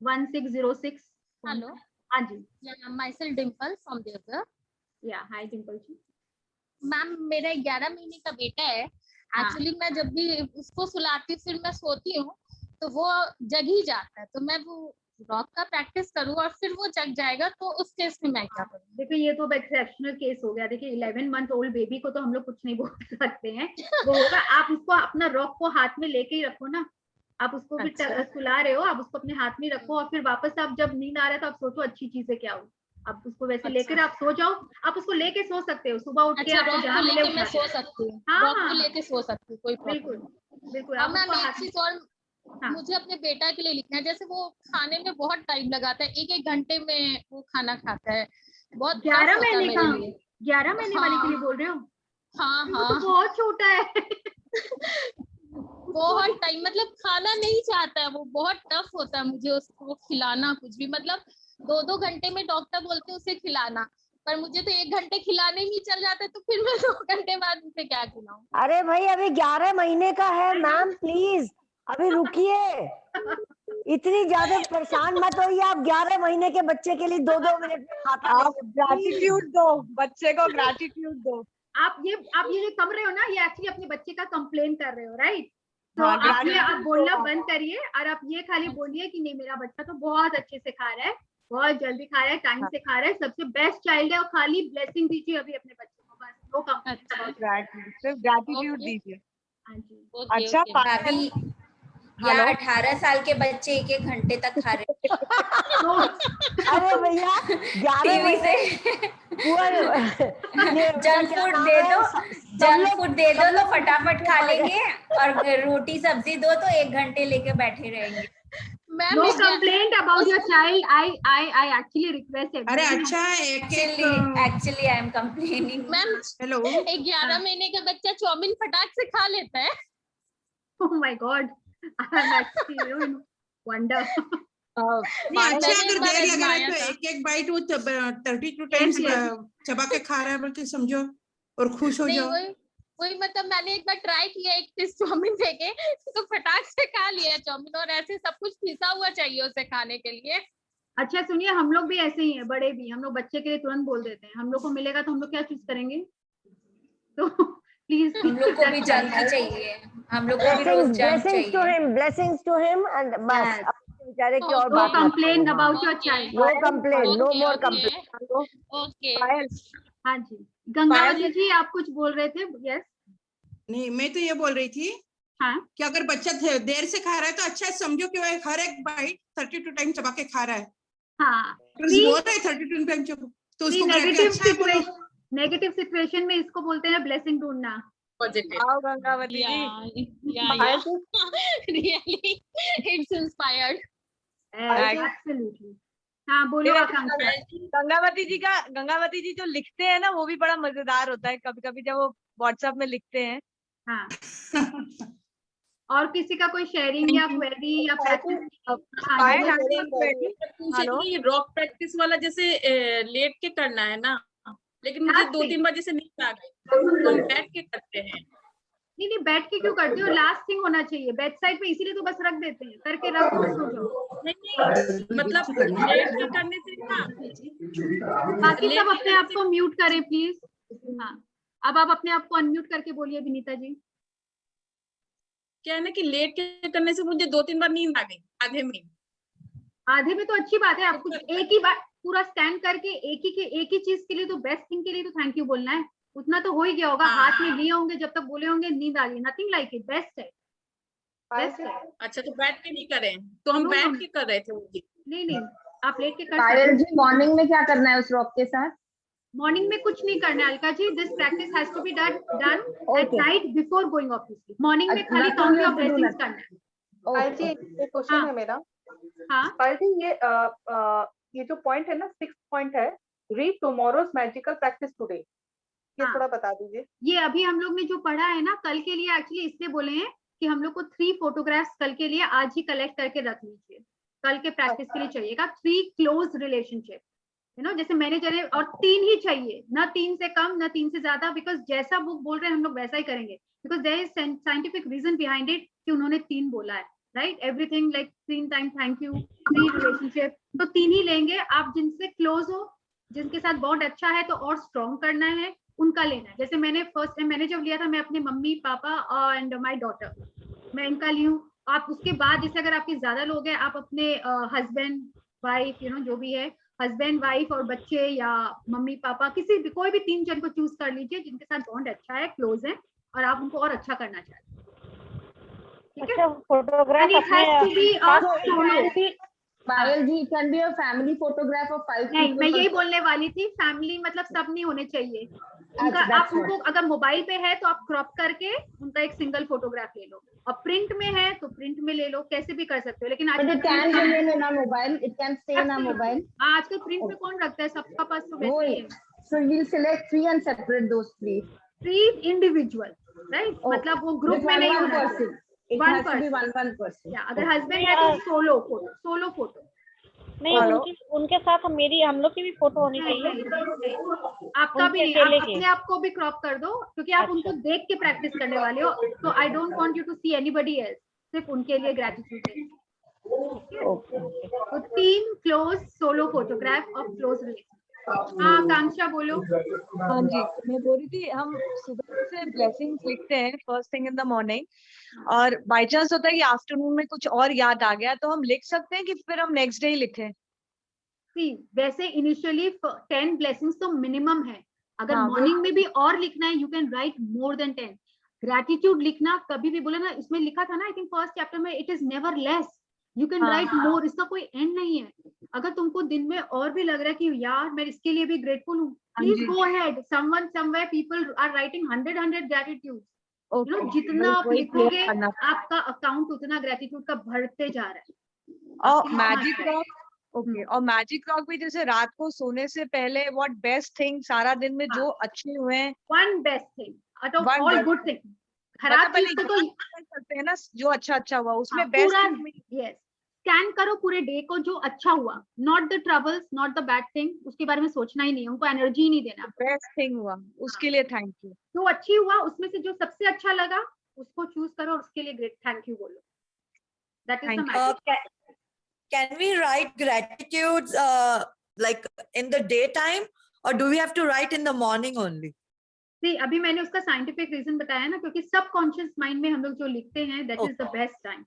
1606। हेलो। हाँ जी। Myself Dimple from Deoghar. या हाय डिम्पल जी। मैम मेरा 11 महीने का बेटा है। एक्चुअली मैं जब भी उसको सुलाती फिर मैं सोती हूँ तो वो जग ही जाता है, तो मैं वो रॉक का प्रैक्टिस करूँ और फिर वो जग जाएगा, तो उस केस में मैं क्या करूँ? देखिए ये तो एक्सेप्शनल केस हो गया। देखिए 11 मंथ ओल्ड बेबी को तो हम लोग कुछ नहीं बोल सकते हैं, वो होगा। आप उसको अपना रॉक को हाथ में लेके ही रखो ना, आप उसको भी सुला रहे हो, आप उसको अपने हाथ में रखो, और फिर वापस आप जब नींद आ रहा है तो आप सोचो अच्छी चीजें क्या हो, आप उसको वैसे लेकर आप सो जाओ। आप उसको लेके सो सकते हो, सुबह उठ के आपको जहाँ मिले मैं सो सकती हूँ। हाँ हाँ, लेके सो सकती हूँ, कोई बिल्कुल बिल्कुल। अब मैम एक चीज और, मुझे अपने बेटा के लिए लिखना है। जैसे वो खाने में बहुत टाइम लगाता है, 1-1 घंटे में वो खाना खाता है, बहुत 11 महीने का, 11 महीने वाले के लिए बोल रहे हो? हाँ हाँ, तो बहुत छोटा है। बहुत टाइम, मतलब खाना नहीं चाहता है वो, बहुत टफ होता है मुझे उसको खिलाना कुछ भी। मतलब 2-2 घंटे में डॉक्टर बोलते हैं उसे खिलाना, पर मुझे तो 1 घंटे खिलाने में चल जाता है, तो फिर मैं 2 घंटे बाद उसे क्या खिलाऊं? अरे भाई अभी 11 महीने का है मैम, प्लीज अभी रुकिए, इतनी ज्यादा परेशान मत होइए। आप 11 महीने के बच्चे के लिए 2-2 मिनट में खाता है। आप ग्रैटिट्यूड दो, बच्चे को ग्रैटिट्यूड दो। आप ये जो कर रहे हो ना, ये एक्चुअली अपने बच्चे का कंप्लेन कर रहे हो, राइट? तो हाँ, आप बोलना बंद करिए और आप ये खाली बोलिए कि नहीं मेरा बच्चा तो बहुत अच्छे से खा रहा है, बहुत जल्दी खा रहा है, टाइम से खा रहा है, सबसे बेस्ट चाइल्ड है, और खाली ब्लेसिंग दीजिए अभी अपने बच्चे को, बस नो कंप्लेंट, सिर्फ ग्रैटिट्यूड दीजिए। हाँ जी। अच्छा भाभी, या 18 साल के बच्चे 1-1 घंटे तक खा रहे हैं। अरे भैया 11 महीने जंक फूड दे दो, जंक फूड दे दो तो फटाफट खा लेंगे, और रोटी सब्जी दो तो 1 घंटे लेके बैठे रहेंगे। No complaint about your child. I actually request everyone. अरे अच्छा, Actually I am complaining. Ma'am hello, 11 महीने का बच्चा चाउमीन फटाक से खा लेता है। Oh my God, I'm actually in wonder. अच्छा अगर देर लगा है तो एक बाइट वो 32 टाइम्स चबा के खा रहा है बल्कि समझो, और खुश हो जाओ। वही मतलब मैंने एक बार ट्राई किया, एक पीस चाउमीन देके तो फटाक से खा लिया चाउमीन, और ऐसे सब कुछ पिसा हुआ चाहिए उसे खाने के लिए। अच्छा सुनिए, हम लोग भी ऐसे ही हैं, बड़े भी, हम लोग बच्चे के लिए तुरंत बोल देते हैं। हम लोग को मिलेगा तो हम लोग क्या चूज करेंगे? तो प्लीज हम लोग को भी जंक ही चाहिए, हम लोग को भी रोज जंक चाहिए। ब्लेसिंग्स टू हिम एंड बस बेचारे की और बात। Complain about your child, no complain, no more complain. Okay. हाँ जी, गंगावती जी आप कुछ बोल रहे थे? यस। नहीं, मैं तो ये बोल रही थी कि अगर बच्चा देर से खा रहा है तो अच्छा समझो कि वह हर एक बाइट 32 टाइम चबा के खा रहा है। हाँ, बोल रहे 32 टाइम तो उसको नेगेटिव सिचुएशन में इसको बोलते हैं ब्लेसिंग ढूंढना। आओ Gangavati ji. Really it's inspired. Absolutely. हाँ बोलो आकांक्षा। गंगावती जी जो लिखते हैं ना वो भी बड़ा मजेदार होता है कभी कभी जब वो व्हाट्सएप में लिखते हैं। हाँ। और किसी का कोई शेयरिंग या क्वेरी या प्रैक्टिस? रॉक प्रैक्टिस वाला जैसे लेट के करना है ना, लेकिन मुझे 2-3 बार जैसे नींद आ गई तो हम बैठ के करते हैं। नहीं बैठ के क्यों करते हो? लास्ट थिंग होना चाहिए बेड साइड पे, इसीलिए तो बस रख देते हैं, करके रख दो सो जाओ। नहीं मतलब लेट के करने से ना, बाकी सब अपने आप को म्यूट करें प्लीज। हाँ, अब आप अपने आप को अनम्यूट करके बोलिए विनीता जी। क्या है ना कि लेट के करने से मुझे 2-3 बार नींद आ गई आधे में तो अच्छी बात है। आपको एक ही बार पूरा स्टैंड करके एक ही चीज के लिए तो बेस्ट थिंग के लिए तो थैंक यू बोलना है, उतना तो हो ही गया होगा। हाथ में लिए होंगे, जब तक बोले होंगे नींद आ गई, नथिंग लाइक इट, बेस्ट है। अच्छा तो बैठ के नहीं करें, तो हम बैठ के कर रहे थे वो। नहीं आप लेट के कर पायल जी, मॉर्निंग में क्या करना है उस रॉक के साथ? मॉर्निंग में कुछ नहीं करना है Alka ji. This practice has to be done at night before going off to sleep. Morning में खाली काउंट योर ब्लेसिंग्स करना है. पायल जी एक क्वेश्चन है मेरा. हाँ पायल जी ये जो पॉइंट है ना 6th पॉइंट है, read tomorrow's magical practice today, ये थोड़ा बता दीजिए. ये अभी हम लोग ने जो पढ़ा है ना कल के लिए, एक्चुअली इसलिए बोले हैं कि हम लोग को 3 फोटोग्राफ्स कल के लिए आज ही कलेक्ट करके रख लीजिए. कल के प्रैक्टिस के लिए चाहिएगा 3 क्लोज रिलेशनशिप, यू नो, जैसे मैंने चले, और 3 ही चाहिए, ना 3 से कम ना 3 से ज्यादा, बिकॉज जैसा बुक बोल रहे हैं हम लोग वैसा ही करेंगे, because there is scientific reason behind it कि उन्होंने 3 बोला है, right. Everything like 3 time thank you, 3 relationship, तो 3 ही लेंगे. आप जिनसे क्लोज हो, जिनके साथ बॉन्ड अच्छा है तो और स्ट्रॉन्ग करना है, उनका लेना है. जैसे मैंने फर्स्ट टाइम मैंने जब लिया था, मैं अपने mummy papa and my daughter, मैं इनका ली हूँ. आप उसके बाद जैसे अगर आपके ज्यादा लोग हैं, आप अपने हस्बैंड वाइफ, यू नो, जो भी है, हस्बैंड वाइफ और बच्चे, या मम्मी पापा, किसी भी कोई भी 3 जन को चूज कर लीजिए जिनके साथ बॉन्ड अच्छा है, क्लोज है, और आप उनको और अच्छा करना चाहते हैं. अच्छा, photograph Payal ji, it can be a family photograph of 5 people. नहीं, मैं यही बोलने वाली थी, फैमिली मतलब सब नहीं होने चाहिए उनका. आप उनको अगर मोबाइल पे है तो आप क्रॉप करके उनका एक सिंगल फोटोग्राफ ले लो, और प्रिंट में है तो प्रिंट में ले लो, कैसे भी कर सकते हो. लेकिन आजकल प्रिंट में कौन रखता है, सबका पास तो वैसे ही है. So we'll select 3 and separate those 3. 3 individual, right. मतलब वो ग्रुप में नहीं होना चाहिए. One person. या अगर हस्बैंड है तो सोलो फोटो. नहीं, उनके साथ हम लोग की भी फोटो होनी चाहिए. आपका भी नहीं, आप अपने आप को भी क्रॉप कर दो, क्योंकि आप उनको देख के प्रैक्टिस करने वाले हो. तो I don't want you to see anybody else, सिर्फ उनके लिए ग्रेटिट्यूड है. तो 3 close solo photograph of close relation. हाँ कांक्षा बोलो. हाँ जी, मैं बोल रही थी, हम सुबह से ब्लेसिंग्स लिखते हैं first thing in the morning, और बाय चांस होता है कि आफ्टरनून में कुछ और याद आ गया, तो हम लिख सकते हैं कि फिर हम नेक्स्ट डे ही लिखें. वैसे इनिशियली 10 ब्लेसिंग्स तो मिनिमम है. अगर मॉर्निंग में भी और लिखना है, you can write more than 10. Gratitude लिखना कभी भी बोले ना, इसमें लिखा था ना, आई थिंक फर्स्ट चैप्टर में, it is never less, you can write more. इसका कोई एंड नहीं है. अगर तुमको दिन में और भी लग रहा है कि यार मैं इसके लिए भी ग्रेटफुल हूँ, please go ahead. Someone somewhere people are writing 100 gratitude. You know, जितना आप लिखोगे आपका अकाउंट उतना ग्रेटिट्यूड का बढ़ते जा रहा है. और मैजिक रॉक, और मैजिक रॉक भी जैसे रात को सोने से पहले व्हाट बेस्ट थिंग सारा दिन में जो अच्छे हुए हैं, one best thing out of all good thing. खराब चीज तो करते हैं ना, जो अच्छा हुआ उसमें बेस्ट. यस, स्कैन करो पूरे डे को, जो अच्छा हुआ, not the troubles, not the bad thing, उसके बारे में सोचना ही नहीं, उनको एनर्जी ही नहीं देना. बेस्ट थिंग हुआ उसके लिए थैंक यू. जो अच्छी हुआ उसमें से जो सबसे अच्छा लगा उसको चूज करो और उसके लिए ग्रेट थैंक यू बोलो. That is the magic. Can we write gratitudes like in the daytime, or do we have to write in the morning only? See, अभी मैंने उसका साइंटिफिक रीजन बताया ना, क्योंकि सबकॉन्शियस माइंड में हम लोग जो लिखते हैं that is the best time.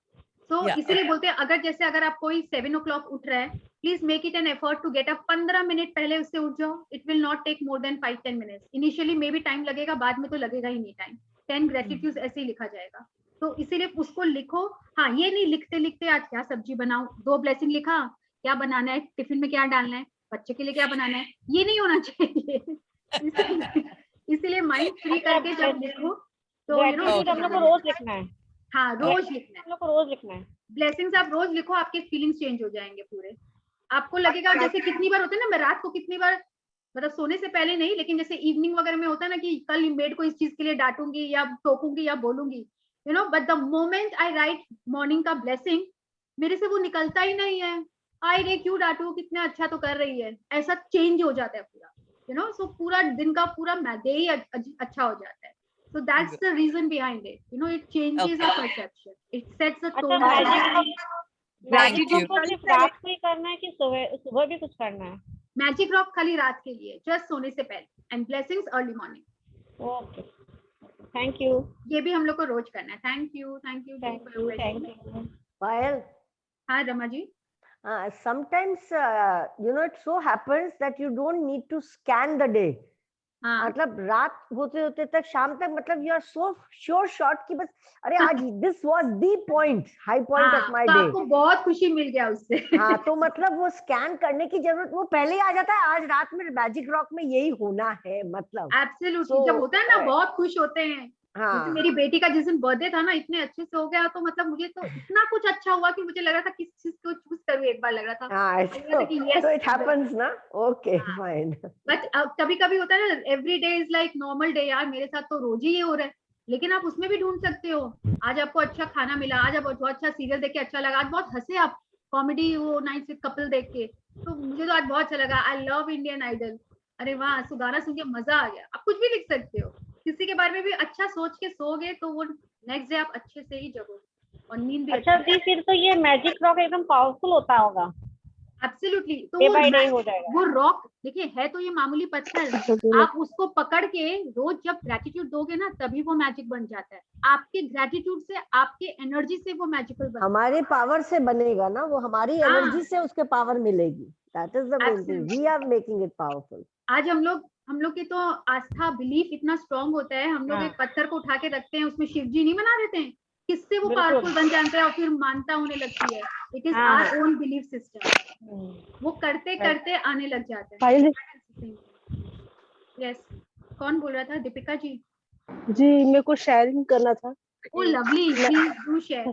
तो इसीलिए बोलते हैं, अगर आप कोई 7 o'clock उठ रहा है, please make it an effort to get up. 15 minute पहले उससे उठ जाओ. It will not take more than 5-10 minutes. Initially maybe time लगेगा, बाद में तो लगेगा ही नहीं टाइम. 10 ग्रेटिट्यूड्स ऐसे ही लिखा जाएगा. तो इसीलिए उसको लिखो. हाँ, ये नहीं लिखते लिखते आज क्या सब्जी बनाऊं, 2 ब्लेसिंग लिखा, क्या बनाना है, टिफिन में क्या डालना है, बच्चे के लिए क्या बनाना है, ये नहीं होना चाहिए. इसीलिए माइंड फ्री करके जब लिखो तो हम लोग को रोज लिखना है. हाँ, रोज लिखना है. हम लोग को रोज लिखना है. ब्लेसिंग्स आप रोज लिखो, आपके फीलिंग्स चेंज हो जाएंगे पूरे. आपको लगेगा, जैसे कितनी बार होता है ना, मैं रात को कितनी बार, मतलब सोने से पहले नहीं, लेकिन जैसे इवनिंग वगैरह में होता है ना कि कल मेड को इस चीज के लिए डांटूंगी या टोकूंगी या बोलूंगी, you know, but the moment I right morning का ब्लेसिंग, मेरे से वो निकलता ही नहीं है. आई रे क्यों डांटू, कितना अच्छा तो कर रही है, ऐसा चेंज हो जाता है पूरा, यू नो. सो पूरा दिन का पूरा डे ही अच्छा हो जाता है. So that's the reason behind it. You know, it changes our perception. It sets the tone. Gratitude को सिर्फ रात को ही करना है कि सुबह भी कुछ करना है? Magic rock खाली रात के लिए, just सोने से पहले, and blessings early morning. Okay. Thank you. ये भी हम लोग को रोज करना है. Thank you. Thank you. Payal. हाँ Rama ji. Sometimes you know, it so happens that you don't need to scan the day. मतलब रात होते होते तक शाम तक, मतलब you are so sure shot कि बस अरे आज this was the point, high point of my day, आपको बहुत खुशी मिल गया उससे। हाँ, तो मतलब वो स्कैन करने की जरूरत वो पहले ही आ जाता है, आज रात में मैजिक रॉक में यही होना है, मतलब एब्सोल्युटली। जब होता है ना बहुत खुश होते हैं। हाँ, मेरी बेटी का जिस दिन बर्थडे था ना, इतने अच्छे से हो गया, तो मतलब मुझे तो इतना कुछ अच्छा हुआ कि मुझे लग रहा था किस चीज को चूज करूँ, एक बार लग रहा था। हाँ, so it happens ना, ओके फाइन। बट कभी कभी होता है ना, every day is like normal day, यार मेरे साथ तो रोज ही ये हो रहा है, लेकिन आप उसमें भी ढूंढ सकते हो। आज आपको अच्छा खाना मिला, आज आपको बहुत अच्छा सीरियल देख के अच्छा लगा, आज बहुत हंसे आप कॉमेडी वो नाइट विद कपल देख के, तो मुझे तो आज बहुत अच्छा लगा। आई लव इंडियन आइडल, अरे वाह, गाना सुन के मजा आ गया। आप कुछ भी लिख सकते हो, किसी के बारे में भी अच्छा सोच के सोगे तो वो नेक्स्ट डे आप अच्छे से ही जगोगे और नींद भी अच्छा दी, फिर तो ये मैजिक रॉक एकदम पावरफुल होता होगा। एब्सोल्युटली। तो डे बाय डे हो जाएगा। वो रॉक देखिए है तो ये मामूली पत्थर, आप उसको पकड़ के रोज जब ग्रेटिट्यूड दोगे ना, तभी वो मैजिक बन जाता है। आपके ग्रेटिट्यूड से, आपके एनर्जी से वो मैजिकल बनता है। हमारी पावर से बनेगा ना वो, हमारी एनर्जी से उसके पावर मिलेगी। That is the main thing, we are making it powerful. आज हम लोग की तो आस्था, बिलीफ इतना स्ट्रांग होता है, हम लोग एक पत्थर को उठा के रखते हैं, उसमें शिव जी नहीं बना देते हैं, किससे वो पावरफुल बन जाते हैं और फिर मानता होने लगती है। It is our own belief system, वो करते करते आने लग जाता है। यस, कौन बोल रहा था? दीपिका जी। जी, मेरे को शेयरिंग करना था। Oh lovely, please do share.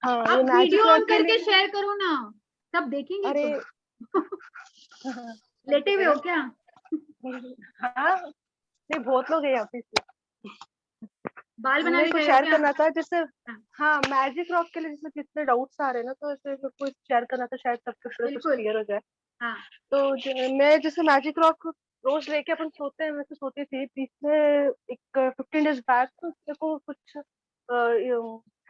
हाँ, आप वीडियो ऑन करके शेयर करो ना, सब देखेंगे। अरे लेटे हुए हो क्या? हाँ, नहीं बहुत लोग हैं यहाँ पे। बाल बना को शेयर करना था, जैसे हाँ मैजिक रॉक के लिए जैसे कितने डाउट्स आ रहे हैं ना, तो ऐसे कुछ शेयर करना था, शायद सब कुछ क्लियर हो जाए। हाँ। तो मैं जैसे मैजिक रॉक रोज लेके अपन सोते हैं, वैसे सोती थी, पिछले एक 15 डेज बैक तो मेरे को कुछ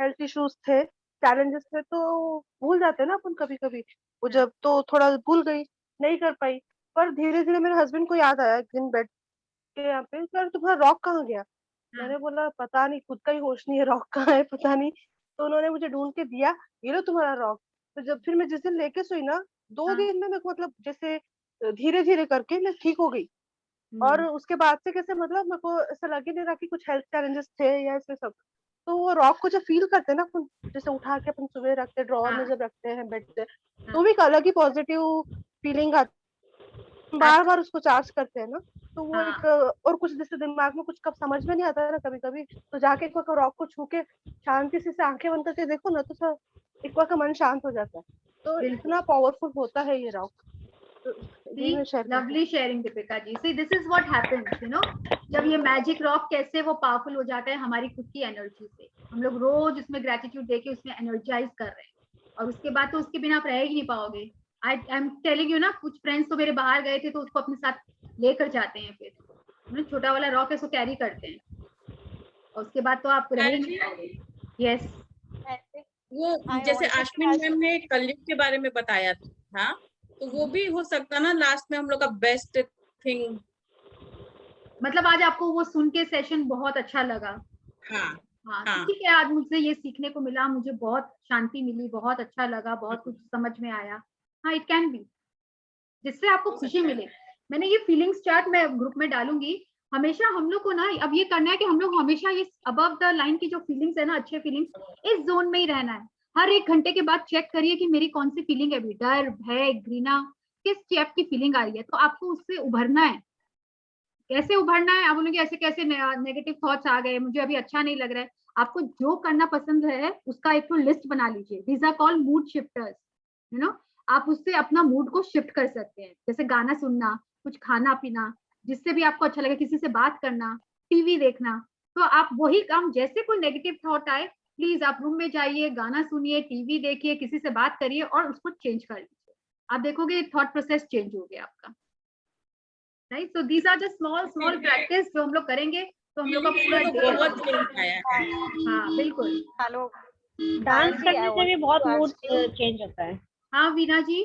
हेल्थ इश्यूज थे, चैलेंजेस थे, तो भूल जाते हैं ना अपन कभी कभी, वो जब तो थोड़ा भूल गई, नहीं कर पाई। पर धीरे धीरे मेरे हस्बैंड को याद आया एक दिन बेड के यहाँ पे, सर तुम्हारा रॉक कहाँ गया? मैंने बोला पता नहीं, खुद का ही होश नहीं है रॉक कहाँ है, पता नहीं। तो उन्होंने मुझे ढूंढ के दिया, ये लो तुम्हारा रॉक। तो जब फिर मैं जिस दिन लेके सोई ना, 2 दिन में मेरे को मतलब जैसे धीरे धीरे करके मैं ठीक हो गई। और उसके बाद से कैसे मतलब मेरे को ऐसा लगे नहीं रहा कि कुछ हेल्थ चैलेंजेस थे या ऐसे सब। तो वो रॉक को जब फील करते हैं ना अपन, जैसे उठा के अपन सुबह रखते हैं, ड्रॉअर में जब रखते हैं बेड पे, तो भी एक अलग ही पॉजिटिव फीलिंग आती है। बार बार उसको चार्ज करते हैं ना, तो वो एक और कुछ जैसे दिमाग में कुछ कब समझ में नहीं आता है ना कभी कभी, तो जाके एक बार रॉक को छू के शांति से आंखें बंद करके देखो ना, तो सब एक बार का मन शांत हो जाता है। तो इतना पावरफुल होता है ये rock. Lovely sharing Deepika ji. See this is what happens, you know, जब ये मैजिक रॉक कैसे वो पावरफुल हो जाता है हमारी खुद की एनर्जी से। हम लोग रोज उसमें ग्रेटिट्यूड देके उसमें एनर्जाइज कर रहे हैं, और उसके बाद तो उसके बिना आप रह ही नहीं पाओगे। आई एम टेलिंग यू ना, कुछ फ्रेंड्स तो मेरे बाहर गए थे तो उसको अपने साथ लेकर जाते हैं, फिर छोटा वाला रॉक है उसको कैरी करते हैं, और उसके बाद तो आप रह ही नहीं पाओगे। यस, वो जैसे आश्विन मैम ने कलयुग के बारे में बताया था, तो वो भी हो सकता ना लास्ट में हम लोग का बेस्ट थिंग। मतलब आज आपको वो सुन के सेशन बहुत अच्छा लगा। हाँ, ठीक है, आज मुझसे ये सीखने को मिला, मुझे बहुत शांति मिली, बहुत अच्छा लगा, बहुत कुछ समझ में आया। हाँ, इट कैन बी, जिससे आपको खुशी मिले। मैंने ये फीलिंग्स चार्ट मैं ग्रुप में डालूंगी। हमेशा हम लोग को ना अब ये करना है कि हम लोग हमेशा ये अबव द लाइन की जो फीलिंग्स है ना, अच्छे फीलिंग्स, इस जोन में ही रहना है। हर 1 घंटे के बाद चेक करिए कि मेरी कौन सी फीलिंग है अभी, डर, भय, घृणा, किस टाइप की फीलिंग आ रही है, तो आपको उससे उभरना है। कैसे उभरना है? आप बोलोगे ऐसे कैसे नेगेटिव थॉट्स आ गए, मुझे अभी अच्छा नहीं लग रहा है। आपको जो करना पसंद है उसका एक तो लिस्ट बना लीजिए। These are called mood shifters, you know. आप उससे अपना मूड को शिफ्ट कर सकते हैं, जैसे गाना सुनना, कुछ खाना पीना, जिससे भी आपको अच्छा लगे, किसी से बात करना, टीवी देखना। तो आप वही काम, जैसे कोई नेगेटिव थॉट आए, प्लीज आप रूम में जाइए, गाना सुनिए, टीवी देखिए, किसी से बात करिए और उसको चेंज कर लीजिए। आप देखोगे थॉट प्रोसेस चेंज हो गया आपका। Right, so these are the small practice जो हम लोग करेंगे तो हम लोग का पूरा डे। हाँ बिल्कुल। हेलो, डांस करने से भी बहुत मूड चेंज होता है। हाँ वीना जी,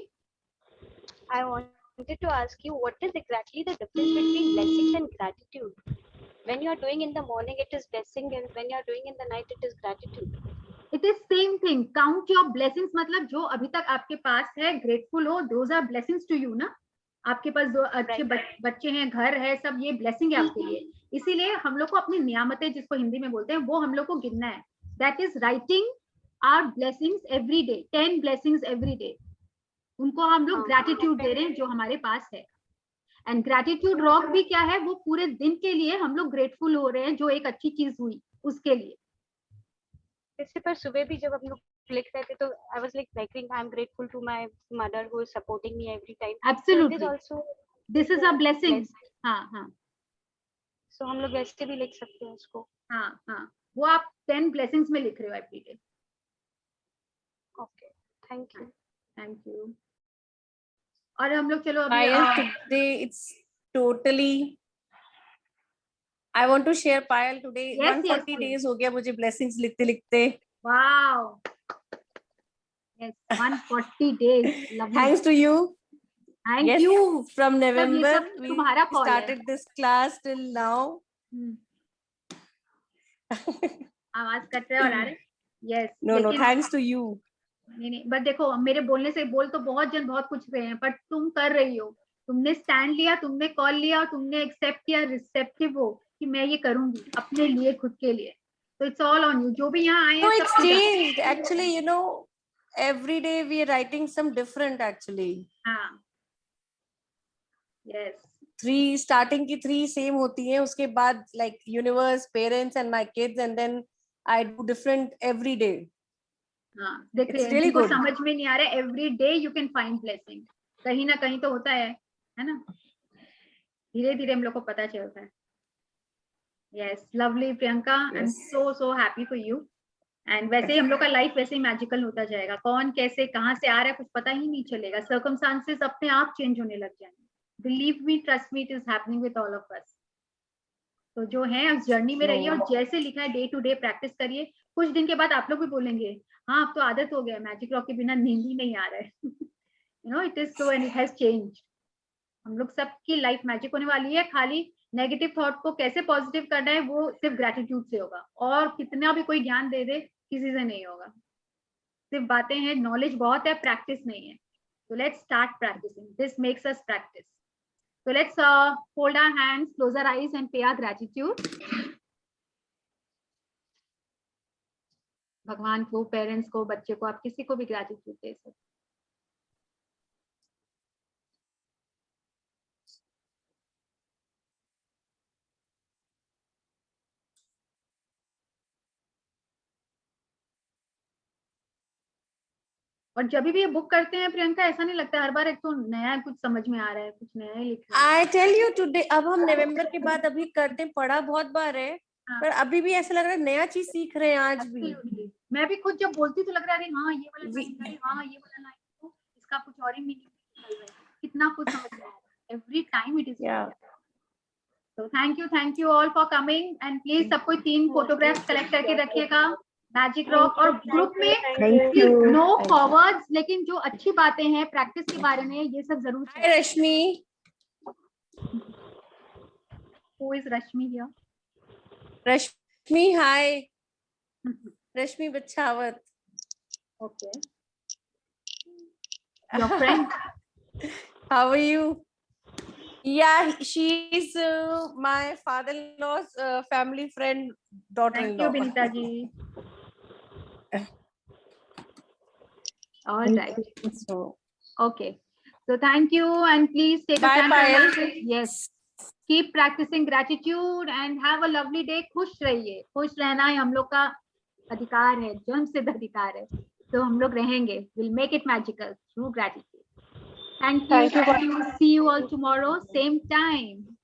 I wanted to ask you, what is exactly the difference between blessings and gratitude? When you are doing in the morning, it is blessing, and when you are doing in the night, it is gratitude. It is same thing. Count your blessings, मतलब जो अभी तक आपके पास है, grateful हो, those are blessings to you ना। आपके पास जो अच्छे बच्चे हैं, घर है, सब ये ब्लेसिंग है आपके लिए। इसीलिए हम लोग को अपनी नियामतें, जिसको हिंदी में बोलते हैं, वो हम लोग को गिनना है। That is writing our blessings every day, 10 blessings every day. उनको हम लोग ग्रैटिट्यूड दे रहे हैं जो हमारे पास है। एंड ग्रैटिट्यूड रॉक भी क्या है, वो पूरे दिन के लिए हम लोग ग्रेटफुल हो रहे हैं जो एक अच्छी चीज हुई उसके लिए। इससे पर सुबह भी जब हम लोग लिख रहे थे तो I was like writing I am grateful to my mother who is supporting me every time. Absolutely, also this is a blessing. हाँ, सो हम लोग वैसे भी लिख सकते हैं उसको। हाँ, वो आप 10 ब्लेसिंग्स में लिख रहे हो every day. Okay, thank you. और हम लोग चलो Payal, today it's totally I want to share Payal today 140 days हो गया मुझे blessings लिखते लिखते। Wow. Yes, 140 days. Lovely. Thanks to you. Thank you. From November we started this class till now. आवाज कट रहा है और आ रहे। Yes. No, thanks to you. नहीं, बट देखो मेरे बोलने से बोल तो बहुत जन बहुत कुछ रहे हैं, पर तुम कर रही हो, तुमने स्टैंड लिया, तुमने कॉल लिया और तुमने एक्सेप्ट किया, रिसेप्टिव हो कि मैं ये करूंगी अपने लिए, खुद के लिए। तो इट्स ऑल ऑन यू। जो भी यहाँ आए हैं, it's changed actually, you know, every day we are writing some different actually. हाँ, yes. 3 starting की 3 सेम होती हैं, उसके बाद like universe, parents and my kids, and then I do different every day. हाँ, देख रहे हैं, को समझ में नहीं आ रहा है। Every day you can find blessing, कहीं ना कहीं तो होता है ना। धीरे धीरे हम लोग को पता चलता है। Yes, lovely Priyanka, I am so happy for you. And वैसे ही हम लोग का लाइफ वैसे ही मैजिकल होता जाएगा। कौन कैसे कहाँ से आ रहा है कुछ पता ही नहीं चलेगा। सर्कमस्टांसेस अपने आप चेंज होने लग जाएंगे। Believe me, trust me, it is happening with all of us. तो जो है उस जर्नी में रहिए और जैसे लिखा है डे टू डे प्रैक्टिस करिए। कुछ दिन के बाद आप लोग भी बोलेंगे, हाँ अब तो आदत हो गया, मैजिक रॉक के बिना नींद ही नहीं आ रहा है। You know, it is so and it has changed. हम लोग सबकी लाइफ मैजिक होने वाली है। खाली नेगेटिव थॉट को कैसे पॉजिटिव करना है वो सिर्फ ग्रेटिट्यूड से होगा, और कितना भी कोई ज्ञान दे दे किसी से नहीं होगा। सिर्फ बातें हैं, नॉलेज बहुत है, प्रैक्टिस नहीं है। तो let's start practising, this makes us practice. So let's hold our hands, close our eyes and pay our gratitude. भगवान को, पेरेंट्स को, बच्चे को, आप किसी को भी ग्रेटिट्यूड दे सकते। और जब भी ये बुक करते हैं प्रियंका, ऐसा नहीं लगता हर बार एक तो नया कुछ समझ में आ रहा है, कुछ नया ही लिख रहा है। I tell you today, अब हम नवंबर के बाद अभी करते हैं, पढ़ा बहुत बार है, पर अभी भी ऐसा लग रहा है नया चीज सीख रहे हैं आज भी। मैं भी खुद जब बोलती तो लग रहा है हाँ ये वाला लाइन, हाँ ये वाला लाइन, तो इसका कुछ और ही मीनिंग निकल रहा है, कितना कुछ समझ में आ रहा है। Every time it is. तो thank you all for coming. And please सबको 3 फोटोग्राफ्स कलेक्ट करके रखिएगा मैजिक रॉक। और ग्रुप में नो फॉरवर्ड्स, लेकिन जो अच्छी बातें हैं प्रैक्टिस के बारे में ये सब जरूर। रश्मि, Who is Rashmi here? Rashmi, hi. Rashmi Bachawat. Okay. Your friend? How are you? Yeah, she's my father-in-law's family friend, daughter-in-law. Thank you, Binita ji. All right. So, okay. So thank you, and please take a time. Bye. Yes. Keep practicing gratitude and have a lovely day. खुश रहिए, खुश रहना ही हम लोग का अधिकार है, जन्म सिद्ध अधिकार है, तो हम लोग रहेंगे. We'll make it magical through gratitude. Thank you. See you all tomorrow, same time.